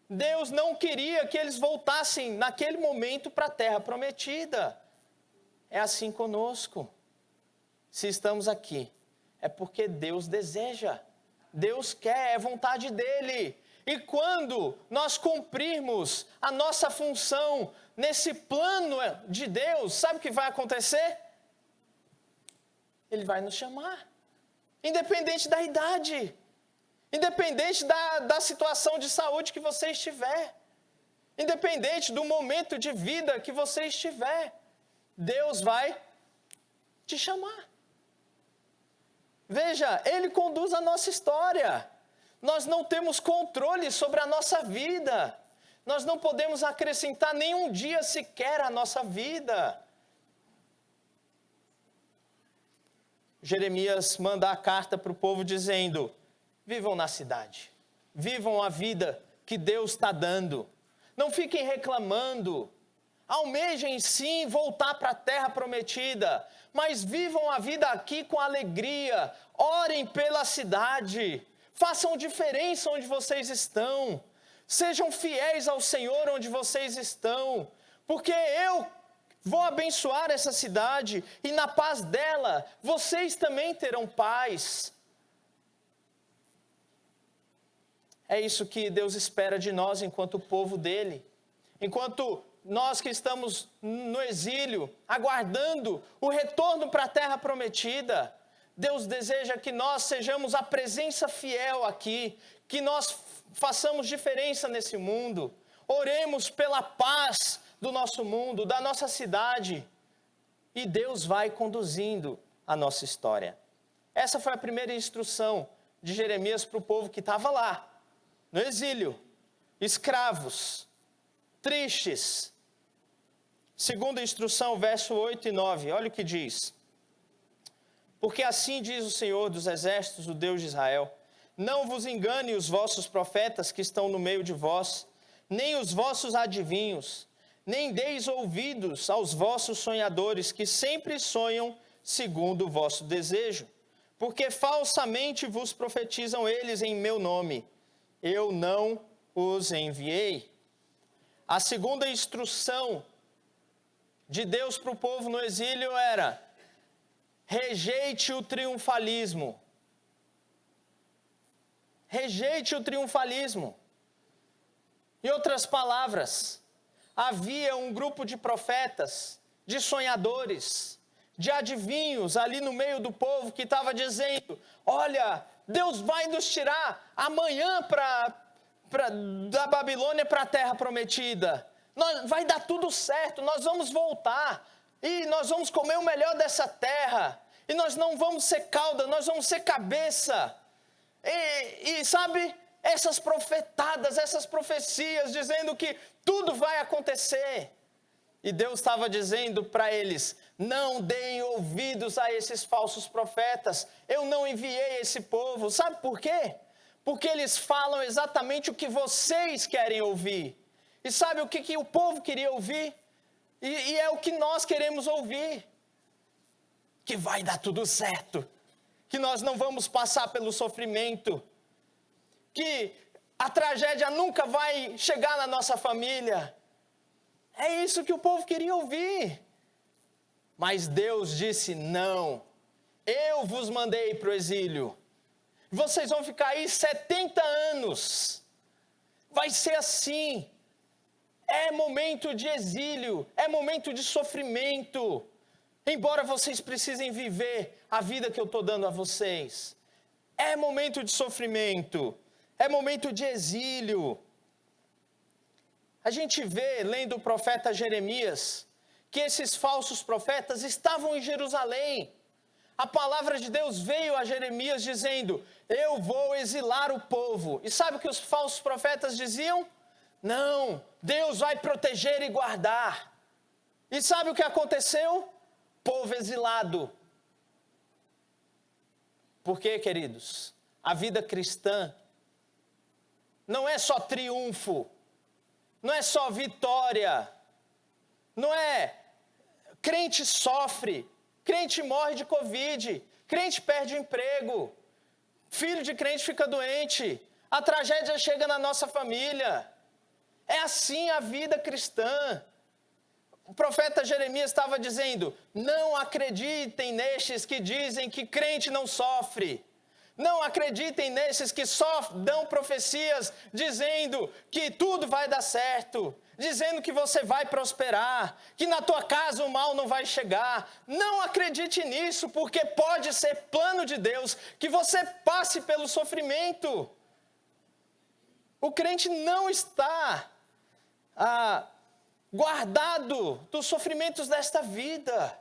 Deus não queria que eles voltassem naquele momento para a terra prometida. É assim conosco. Se estamos aqui, é porque Deus deseja. Deus quer, é vontade dele. E quando nós cumprirmos a nossa função nesse plano de Deus, sabe o que vai acontecer? Ele vai nos chamar. Independente da idade. Independente da situação de saúde que você estiver. Independente do momento de vida que você estiver. Deus vai te chamar. Veja, Ele conduz a nossa história. Nós não temos controle sobre a nossa vida. Nós não podemos acrescentar nenhum dia sequer à nossa vida. Jeremias manda a carta para o povo dizendo: vivam na cidade. Vivam a vida que Deus está dando. Não fiquem reclamando. Almejem sim voltar para a terra prometida, mas vivam a vida aqui com alegria. Orem pela cidade. Façam diferença onde vocês estão. Sejam fiéis ao Senhor onde vocês estão. Porque eu vou abençoar essa cidade e na paz dela vocês também terão paz. É isso que Deus espera de nós enquanto povo dele. Enquanto nós que estamos no exílio, aguardando o retorno para a terra prometida, Deus deseja que nós sejamos a presença fiel aqui, que nós façamos diferença nesse mundo. Oremos pela paz do nosso mundo, da nossa cidade, e Deus vai conduzindo a nossa história. Essa foi a primeira instrução de Jeremias para o povo que estava lá, no exílio, escravos, tristes. Segunda instrução, verso 8 e 9, olha o que diz. Porque assim diz o Senhor dos Exércitos, o Deus de Israel: não vos engane os vossos profetas que estão no meio de vós, nem os vossos adivinhos, nem deis ouvidos aos vossos sonhadores que sempre sonham segundo o vosso desejo, porque falsamente vos profetizam eles em meu nome. Eu não os enviei. A segunda instrução de Deus para o povo no exílio era: rejeite o triunfalismo. Rejeite o triunfalismo. Em outras palavras, havia um grupo de profetas, de sonhadores, de adivinhos ali no meio do povo que estava dizendo: olha, Deus vai nos tirar amanhã da Babilônia para a terra prometida. Vai dar tudo certo, nós vamos voltar. E nós vamos comer o melhor dessa terra. E nós não vamos ser cauda, nós vamos ser cabeça. E sabe, essas profetadas, essas profecias dizendo que tudo vai acontecer. E Deus estava dizendo para eles: não deem ouvidos a esses falsos profetas. Eu não enviei esse povo. Sabe por quê? Porque eles falam exatamente o que vocês querem ouvir. E sabe o que o povo queria ouvir? E é o que nós queremos ouvir. Que vai dar tudo certo. Que nós não vamos passar pelo sofrimento. Que a tragédia nunca vai chegar na nossa família. É isso que o povo queria ouvir. Mas Deus disse: não. Eu vos mandei para o exílio. Vocês vão ficar aí 70 anos. Vai ser assim. É momento de exílio, é momento de sofrimento. Embora vocês precisem viver a vida que eu estou dando a vocês. É momento de sofrimento, é momento de exílio. A gente vê, lendo o profeta Jeremias, que esses falsos profetas estavam em Jerusalém. A palavra de Deus veio a Jeremias dizendo: eu vou exilar o povo. E sabe o que os falsos profetas diziam? Não, Deus vai proteger e guardar. E sabe o que aconteceu? Povo exilado. Por quê, queridos? A vida cristã não é só triunfo, não é só vitória, não é crente sofre, crente morre de Covid, crente perde o emprego, filho de crente fica doente, a tragédia chega na nossa família. É assim a vida cristã. O profeta Jeremias estava dizendo: não acreditem nestes que dizem que crente não sofre. Não acreditem nesses que só dão profecias dizendo que tudo vai dar certo, dizendo que você vai prosperar, que na tua casa o mal não vai chegar. Não acredite nisso, porque pode ser plano de Deus que você passe pelo sofrimento. O crente não está guardado dos sofrimentos desta vida.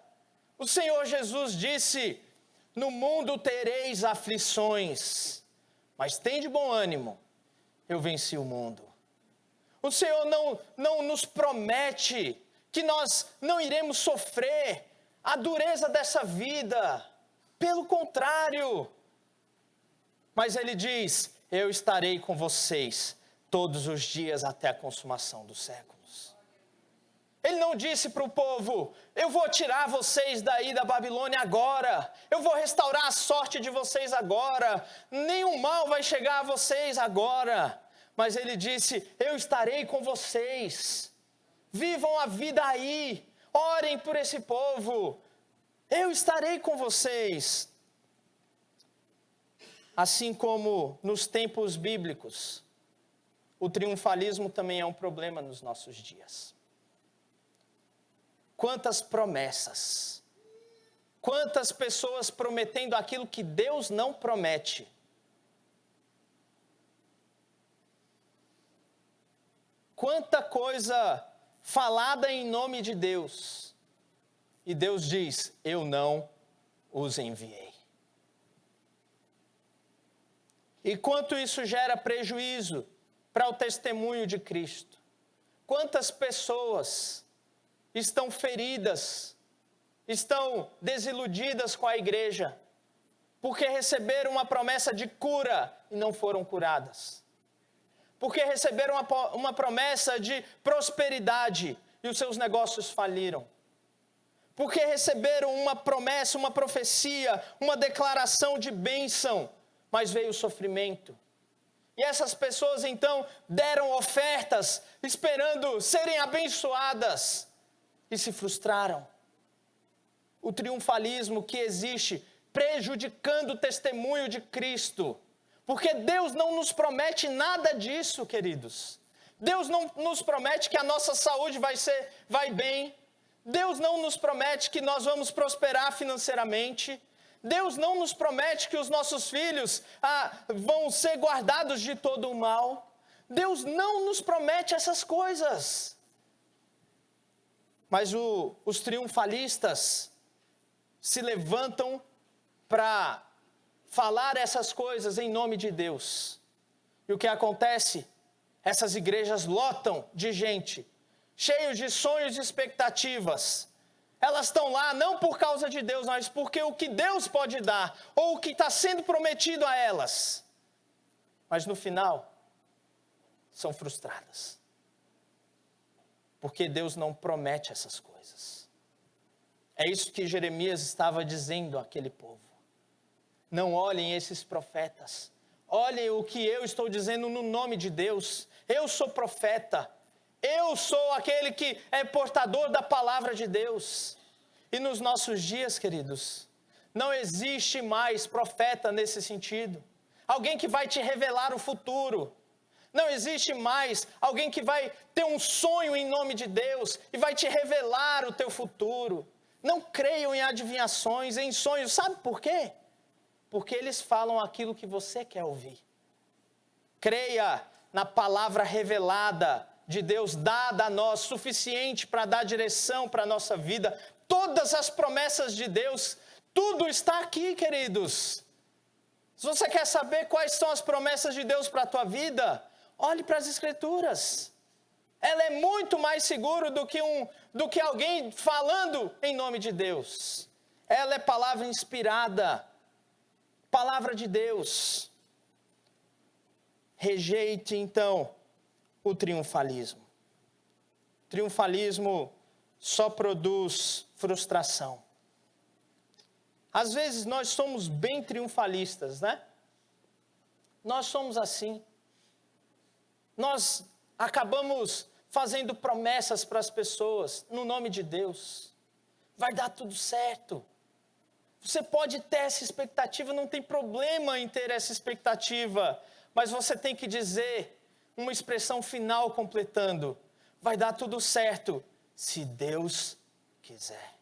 O Senhor Jesus disse: no mundo tereis aflições, mas tende bom ânimo, eu venci o mundo. O Senhor não nos promete que nós não iremos sofrer a dureza dessa vida. Pelo contrário. Mas Ele diz: eu estarei com vocês todos os dias até a consumação dos séculos. Ele não disse para o povo: eu vou tirar vocês daí da Babilônia agora, eu vou restaurar a sorte de vocês agora, nenhum mal vai chegar a vocês agora. Mas ele disse: eu estarei com vocês, vivam a vida aí, orem por esse povo, eu estarei com vocês. Assim como nos tempos bíblicos, o triunfalismo também é um problema nos nossos dias. Quantas promessas, quantas pessoas prometendo aquilo que Deus não promete. Quanta coisa falada em nome de Deus, e Deus diz: eu não os enviei. E quanto isso gera prejuízo para o testemunho de Cristo. Quantas pessoas estão feridas, estão desiludidas com a igreja, porque receberam uma promessa de cura e não foram curadas. Porque receberam uma promessa de prosperidade e os seus negócios faliram. Porque receberam uma promessa, uma profecia, uma declaração de bênção, mas veio o sofrimento. E essas pessoas então deram ofertas, esperando serem abençoadas, e se frustraram. O triunfalismo que existe prejudicando o testemunho de Cristo. Porque Deus não nos promete nada disso, queridos. Deus não nos promete que a nossa saúde vai bem. Deus não nos promete que nós vamos prosperar financeiramente. Deus não nos promete que os nossos filhos vão ser guardados de todo o mal. Deus não nos promete essas coisas. Mas os triunfalistas se levantam para falar essas coisas em nome de Deus. E o que acontece? Essas igrejas lotam de gente, cheios de sonhos e expectativas. Elas estão lá não por causa de Deus, mas porque o que Deus pode dar, ou o que está sendo prometido a elas. Mas no final, são frustradas. Porque Deus não promete essas coisas. É isso que Jeremias estava dizendo àquele povo. Não olhem esses profetas. Olhem o que eu estou dizendo no nome de Deus. Eu sou profeta. Eu sou aquele que é portador da palavra de Deus. E nos nossos dias, queridos, não existe mais profeta nesse sentido. Alguém que vai te revelar o futuro. Não existe mais alguém que vai ter um sonho em nome de Deus e vai te revelar o teu futuro. Não creiam em adivinhações, em sonhos. Sabe por quê? Porque eles falam aquilo que você quer ouvir. Creia na palavra revelada de Deus, dada a nós, suficiente para dar direção para a nossa vida. Todas as promessas de Deus, tudo está aqui, queridos. Se você quer saber quais são as promessas de Deus para a tua vida, olhe para as Escrituras. Ela é muito mais segura do que alguém falando em nome de Deus. Ela é palavra inspirada, palavra de Deus. Rejeite, então, o triunfalismo. Triunfalismo só produz frustração. Às vezes nós somos bem triunfalistas, né? Nós somos assim. Nós acabamos fazendo promessas para as pessoas, no nome de Deus. Vai dar tudo certo. Você pode ter essa expectativa, não tem problema em ter essa expectativa, mas você tem que dizer uma expressão final completando: vai dar tudo certo, se Deus quiser.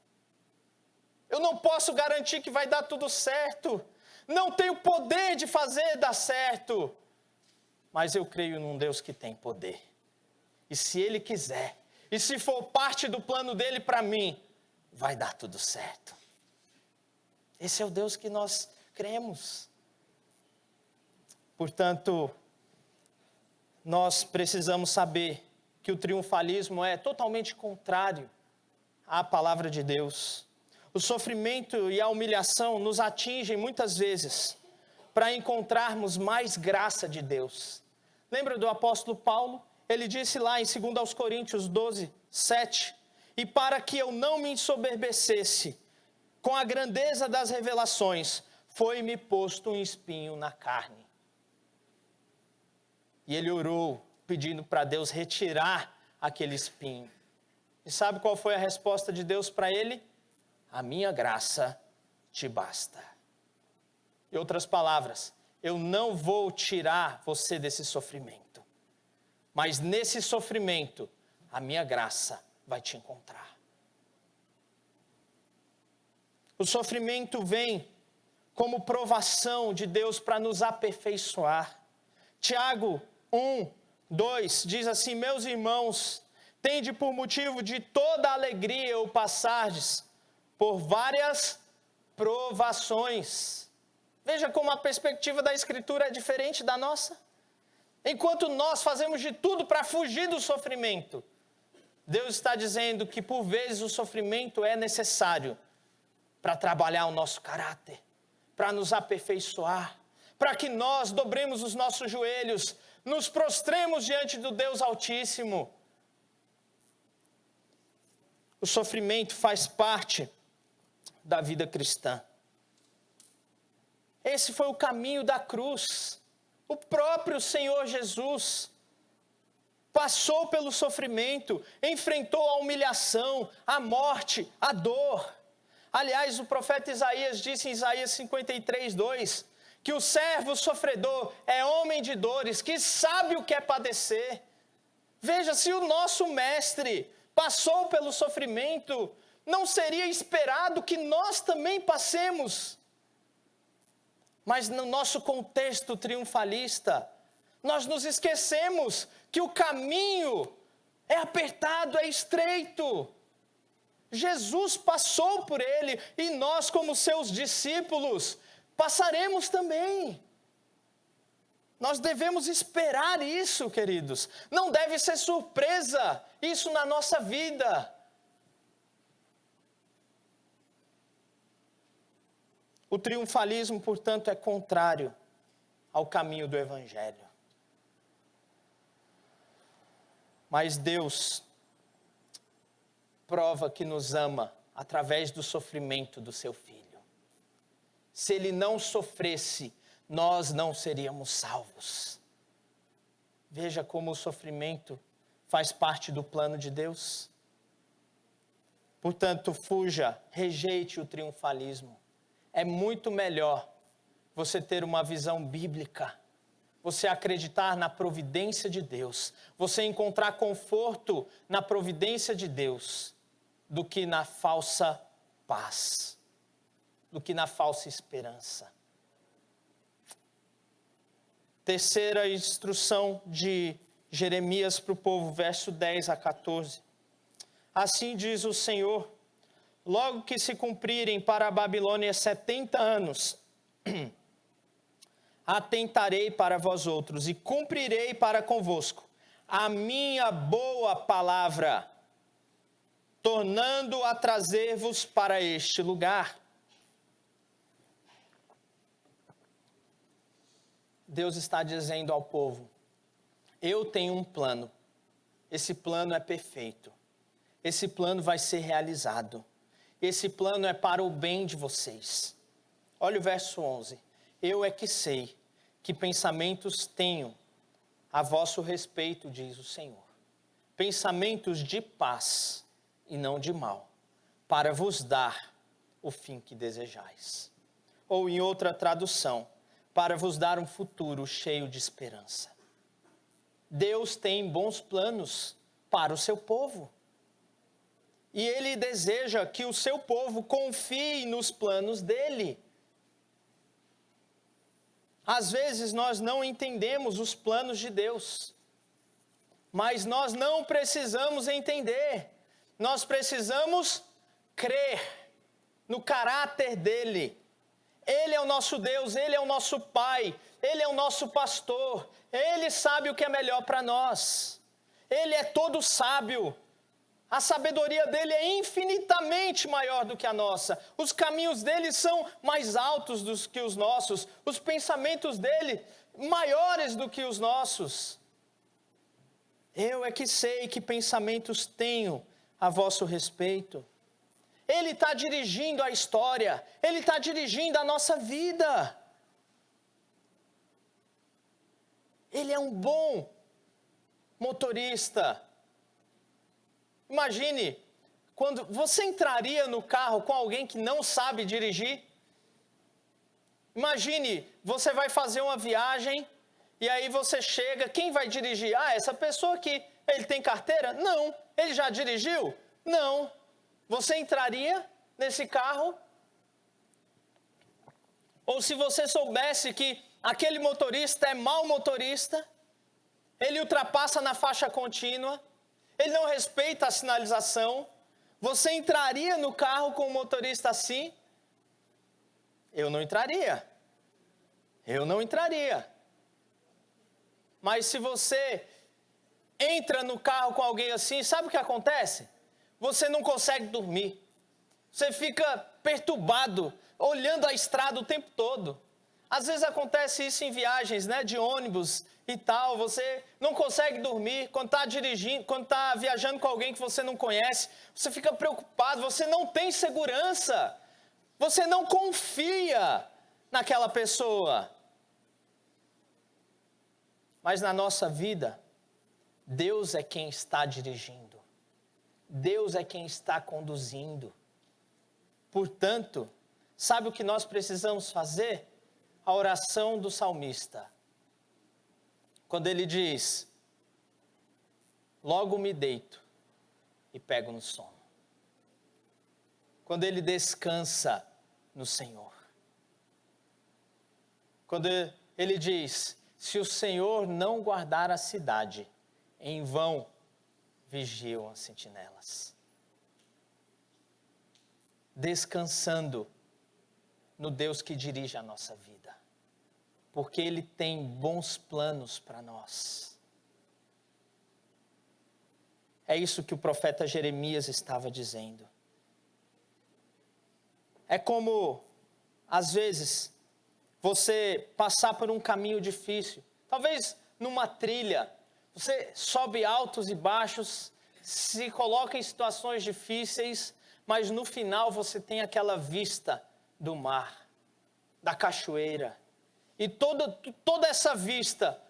Eu não posso garantir que vai dar tudo certo, não tenho poder de fazer dar certo, mas eu creio num Deus que tem poder. E se Ele quiser, e se for parte do plano dEle para mim, vai dar tudo certo. Esse é o Deus que nós cremos. Portanto, nós precisamos saber que o triunfalismo é totalmente contrário à palavra de Deus. O sofrimento e a humilhação nos atingem muitas vezes para encontrarmos mais graça de Deus. Lembra do apóstolo Paulo? Ele disse lá em 2 Coríntios 12, 7, e para que eu não me ensoberbecesse com a grandeza das revelações, foi-me posto um espinho na carne. E ele orou, pedindo para Deus retirar aquele espinho. E sabe qual foi a resposta de Deus para ele? A minha graça te basta. Em outras palavras, eu não vou tirar você desse sofrimento, mas nesse sofrimento, a minha graça vai te encontrar. O sofrimento vem como provação de Deus para nos aperfeiçoar. Tiago 1, 2 diz assim: meus irmãos, tende por motivo de toda alegria o passardes por várias provações. Veja como a perspectiva da Escritura é diferente da nossa. Enquanto nós fazemos de tudo para fugir do sofrimento, Deus está dizendo que por vezes o sofrimento é necessário para trabalhar o nosso caráter, para nos aperfeiçoar, para que nós dobremos os nossos joelhos, nos prostremos diante do Deus Altíssimo. O sofrimento faz parte da vida cristã. Esse foi o caminho da cruz. O próprio Senhor Jesus passou pelo sofrimento, enfrentou a humilhação, a morte, a dor. Aliás, o profeta Isaías disse em Isaías 53, 2, que o servo sofredor é homem de dores, que sabe o que é padecer. Veja, se o nosso mestre passou pelo sofrimento, não seria esperado que nós também passemos. Mas no nosso contexto triunfalista, nós nos esquecemos que o caminho é apertado, é estreito. Jesus passou por ele e nós, como seus discípulos, passaremos também. Nós devemos esperar isso, queridos. Não deve ser surpresa isso na nossa vida. O triunfalismo, portanto, é contrário ao caminho do Evangelho. Mas Deus prova que nos ama através do sofrimento do seu Filho. Se Ele não sofresse, nós não seríamos salvos. Veja como o sofrimento faz parte do plano de Deus. Portanto, fuja, rejeite o triunfalismo. É muito melhor você ter uma visão bíblica, você acreditar na providência de Deus, você encontrar conforto na providência de Deus, do que na falsa paz, do que na falsa esperança. Terceira instrução de Jeremias para o povo, verso 10 a 14. Assim diz o Senhor: logo que se cumprirem para a Babilônia 70 anos, atentarei para vós outros e cumprirei para convosco a minha boa palavra, tornando a trazer-vos para este lugar. Deus está dizendo ao povo: eu tenho um plano, esse plano é perfeito, esse plano vai ser realizado. Esse plano é para o bem de vocês. Olha o verso 11. Eu é que sei que pensamentos tenho a vosso respeito, diz o Senhor, pensamentos de paz e não de mal, para vos dar o fim que desejais. Ou em outra tradução, para vos dar um futuro cheio de esperança. Deus tem bons planos para o seu povo. E Ele deseja que o seu povo confie nos planos dEle. Às vezes nós não entendemos os planos de Deus. Mas nós não precisamos entender. Nós precisamos crer no caráter dEle. Ele é o nosso Deus, Ele é o nosso Pai, Ele é o nosso pastor. Ele sabe o que é melhor para nós. Ele é todo sábio. A sabedoria dele é infinitamente maior do que a nossa. Os caminhos dele são mais altos do que os nossos. Os pensamentos dele maiores do que os nossos. Eu é que sei que pensamentos tenho a vosso respeito. Ele está dirigindo a história. Ele está dirigindo a nossa vida. Ele é um bom motorista. Imagine, quando você entraria no carro com alguém que não sabe dirigir. Imagine, você vai fazer uma viagem e aí você chega, quem vai dirigir? Ah, essa pessoa aqui, ele tem carteira? Não. Ele já dirigiu? Não. Você entraria nesse carro? Ou se você soubesse que aquele motorista é mau motorista, ele ultrapassa na faixa contínua, ele não respeita a sinalização, você entraria no carro com um motorista assim? Eu não entraria. Eu não entraria. Mas se você entra no carro com alguém assim, sabe o que acontece? Você não consegue dormir. Você fica perturbado, olhando a estrada o tempo todo. Às vezes acontece isso em viagens, né, de ônibus e tal. Você não consegue dormir quando está dirigindo, quando está viajando com alguém que você não conhece. Você fica preocupado, você não tem segurança. Você não confia naquela pessoa. Mas na nossa vida, Deus é quem está dirigindo. Deus é quem está conduzindo. Portanto, sabe o que nós precisamos fazer? A oração do salmista. Quando ele diz, logo me deito e pego no sono. Quando ele descansa no Senhor. Quando ele diz, se o Senhor não guardar a cidade, em vão vigiam as sentinelas. Descansando no Deus que dirige a nossa vida. Porque Ele tem bons planos para nós. É isso que o profeta Jeremias estava dizendo. É como, às vezes, você passar por um caminho difícil. Talvez numa trilha, você sobe altos e baixos, se coloca em situações difíceis, mas no final você tem aquela vista do mar, da cachoeira. E toda essa vista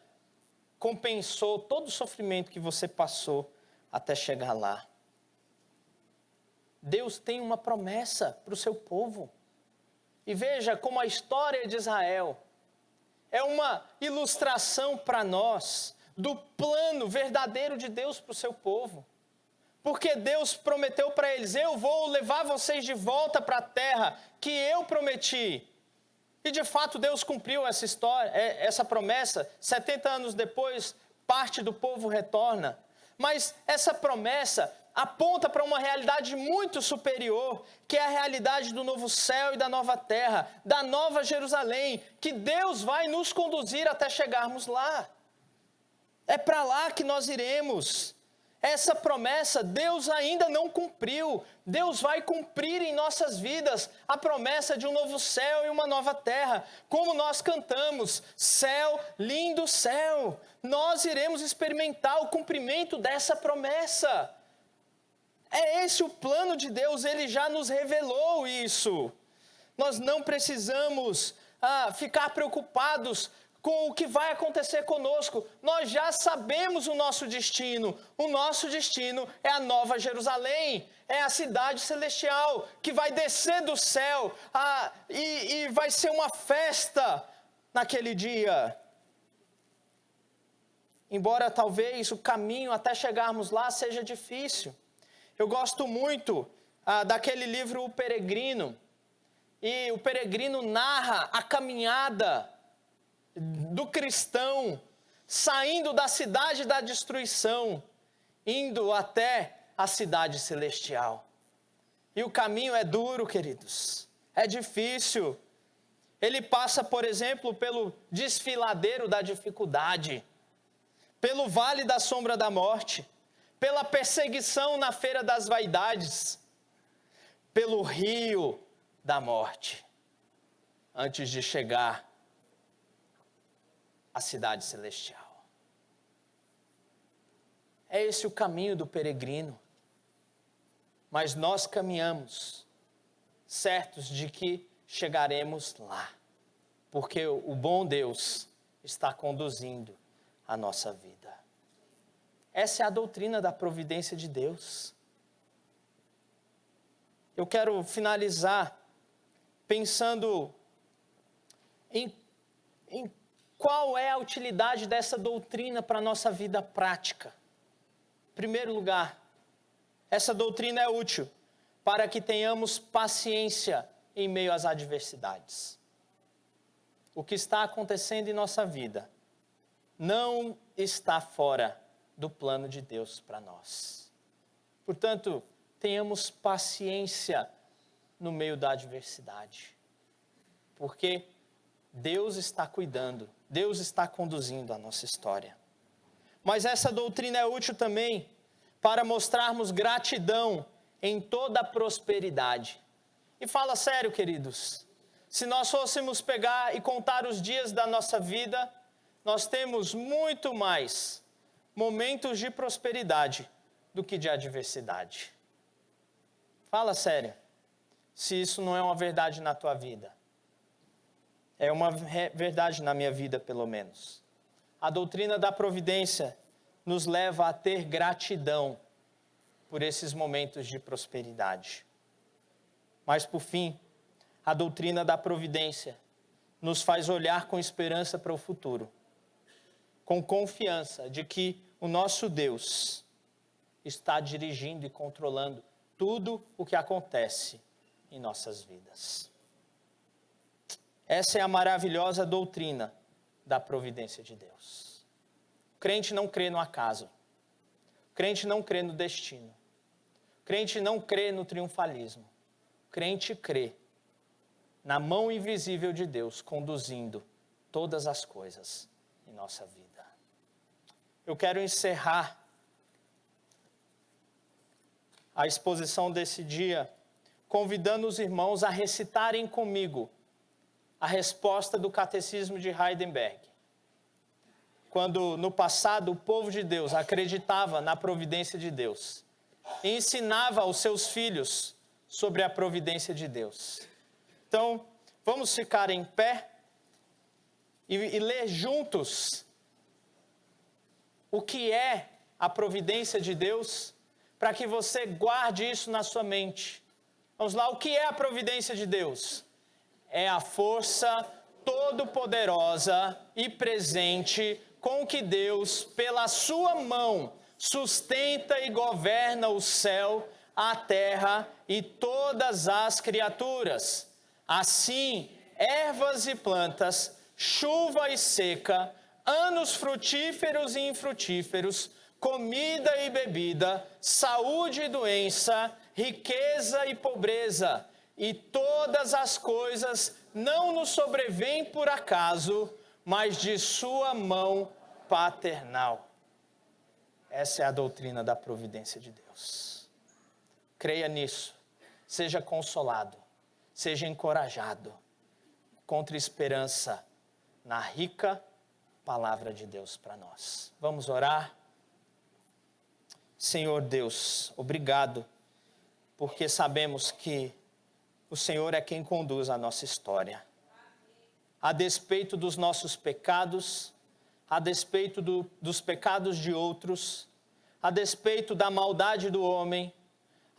compensou todo o sofrimento que você passou até chegar lá. Deus tem uma promessa para o seu povo. E veja como a história de Israel é uma ilustração para nós do plano verdadeiro de Deus para o seu povo. Porque Deus prometeu para eles, eu vou levar vocês de volta para a terra que eu prometi. E de fato Deus cumpriu essa história, essa promessa. 70 anos depois, parte do povo retorna. Mas essa promessa aponta para uma realidade muito superior, que é a realidade do novo céu e da nova terra, da nova Jerusalém, que Deus vai nos conduzir até chegarmos lá. É para lá que nós iremos. Essa promessa Deus ainda não cumpriu. Deus vai cumprir em nossas vidas a promessa de um novo céu e uma nova terra. Como nós cantamos, céu, lindo céu. Nós iremos experimentar o cumprimento dessa promessa. É esse o plano de Deus, Ele já nos revelou isso. Nós não precisamos ficar preocupados com o que vai acontecer conosco. Nós já sabemos o nosso destino. O nosso destino é a Nova Jerusalém, é a cidade celestial, que vai descer do céu e vai ser uma festa naquele dia. Embora talvez o caminho até chegarmos lá seja difícil. Eu gosto muito daquele livro O Peregrino. E o Peregrino narra a caminhada do cristão, saindo da cidade da destruição, indo até a cidade celestial. E o caminho é duro, queridos, é difícil. Ele passa, por exemplo, pelo desfiladeiro da dificuldade, pelo vale da sombra da morte, pela perseguição na feira das vaidades, pelo rio da morte, antes de chegar a cidade celestial. É esse o caminho do peregrino. Mas nós caminhamos certos de que chegaremos lá, porque o bom Deus está conduzindo a nossa vida. Essa é a doutrina da providência de Deus. Eu quero finalizar pensando em qual é a utilidade dessa doutrina para a nossa vida prática. Em primeiro lugar, essa doutrina é útil para que tenhamos paciência em meio às adversidades. O que está acontecendo em nossa vida não está fora do plano de Deus para nós. Portanto, tenhamos paciência no meio da adversidade, porque Deus está cuidando, Deus está conduzindo a nossa história. Mas essa doutrina é útil também para mostrarmos gratidão em toda a prosperidade. E fala sério, queridos, se nós fôssemos pegar e contar os dias da nossa vida, nós temos muito mais momentos de prosperidade do que de adversidade. Fala sério, se isso não é uma verdade na tua vida. É uma verdade na minha vida, pelo menos. A doutrina da providência nos leva a ter gratidão por esses momentos de prosperidade. Mas, por fim, a doutrina da providência nos faz olhar com esperança para o futuro, com confiança de que o nosso Deus está dirigindo e controlando tudo o que acontece em nossas vidas. Essa é a maravilhosa doutrina da providência de Deus. O crente não crê no acaso. O crente não crê no destino. O crente não crê no triunfalismo. O crente crê na mão invisível de Deus conduzindo todas as coisas em nossa vida. Eu quero encerrar a exposição desse dia convidando os irmãos a recitarem comigo a resposta do Catecismo de Heidelberg. Quando no passado o povo de Deus acreditava na providência de Deus e ensinava aos seus filhos sobre a providência de Deus. Então, vamos ficar em pé e ler juntos o que é a providência de Deus, para que você guarde isso na sua mente. Vamos lá, o que é a providência de Deus? É a força todo-poderosa e presente com que Deus, pela sua mão, sustenta e governa o céu, a terra e todas as criaturas. Assim, ervas e plantas, chuva e seca, anos frutíferos e infrutíferos, comida e bebida, saúde e doença, riqueza e pobreza, e todas as coisas não nos sobrevêm por acaso, mas de sua mão paternal. Essa é a doutrina da providência de Deus. Creia nisso, seja consolado, seja encorajado, encontre esperança na rica palavra de Deus para nós. Vamos orar? Senhor Deus, obrigado, porque sabemos que o Senhor é quem conduz a nossa história. a despeito dos nossos pecados, a despeito dos pecados de outros, a despeito da maldade do homem,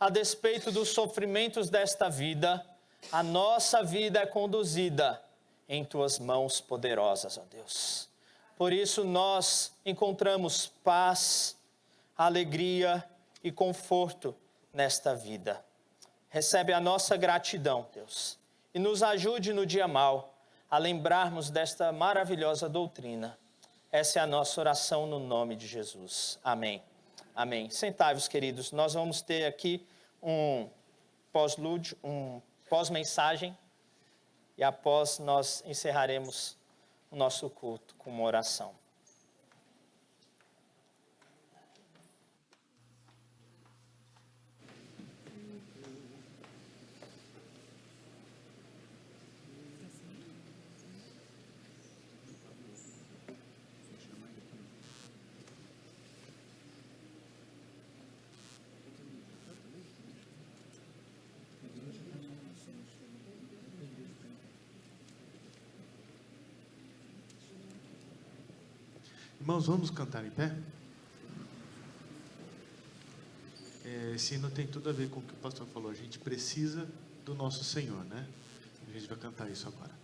a despeito dos sofrimentos desta vida, a nossa vida é conduzida em Tuas mãos poderosas, ó Deus. Por isso nós encontramos paz, alegria e conforto nesta vida. Recebe a nossa gratidão, Deus, e nos ajude no dia mau a lembrarmos desta maravilhosa doutrina. Essa é a nossa oração no nome de Jesus. Amém. Amém. Sentai-vos, queridos. Nós vamos ter aqui um pós-lúdio, um pós-mensagem, e após nós encerraremos o nosso culto com uma oração. Irmãos, vamos cantar em pé? Esse hino tem tudo a ver com o que o pastor falou. A gente precisa do nosso Senhor, né? A gente vai cantar isso agora.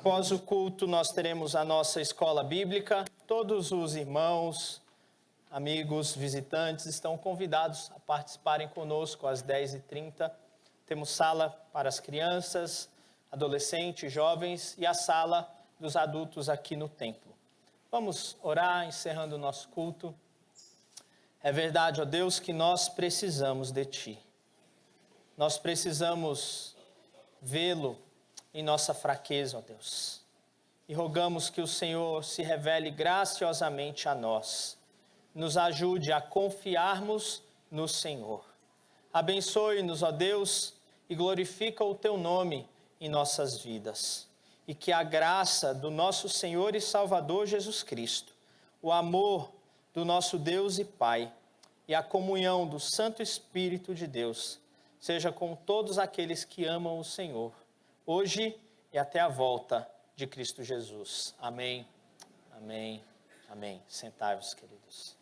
Após o culto, nós teremos a nossa escola bíblica. Todos os irmãos, amigos, visitantes estão convidados a participarem conosco às 10h30. Temos sala para as crianças, adolescentes, jovens e a sala dos adultos aqui no templo. Vamos orar, encerrando o nosso culto. É verdade, ó Deus, que nós precisamos de Ti. Nós precisamos vê-lo em nossa fraqueza, ó Deus. E rogamos que o Senhor se revele graciosamente a nós. Nos ajude a confiarmos no Senhor. Abençoe-nos, ó Deus, e glorifica o Teu nome em nossas vidas. e que a graça do nosso Senhor e Salvador Jesus Cristo, o amor do nosso Deus e Pai e a comunhão do Santo Espírito de Deus seja com todos aqueles que amam o Senhor, hoje e até a volta de Cristo Jesus. Amém, amém, amém. Sentai-vos, queridos.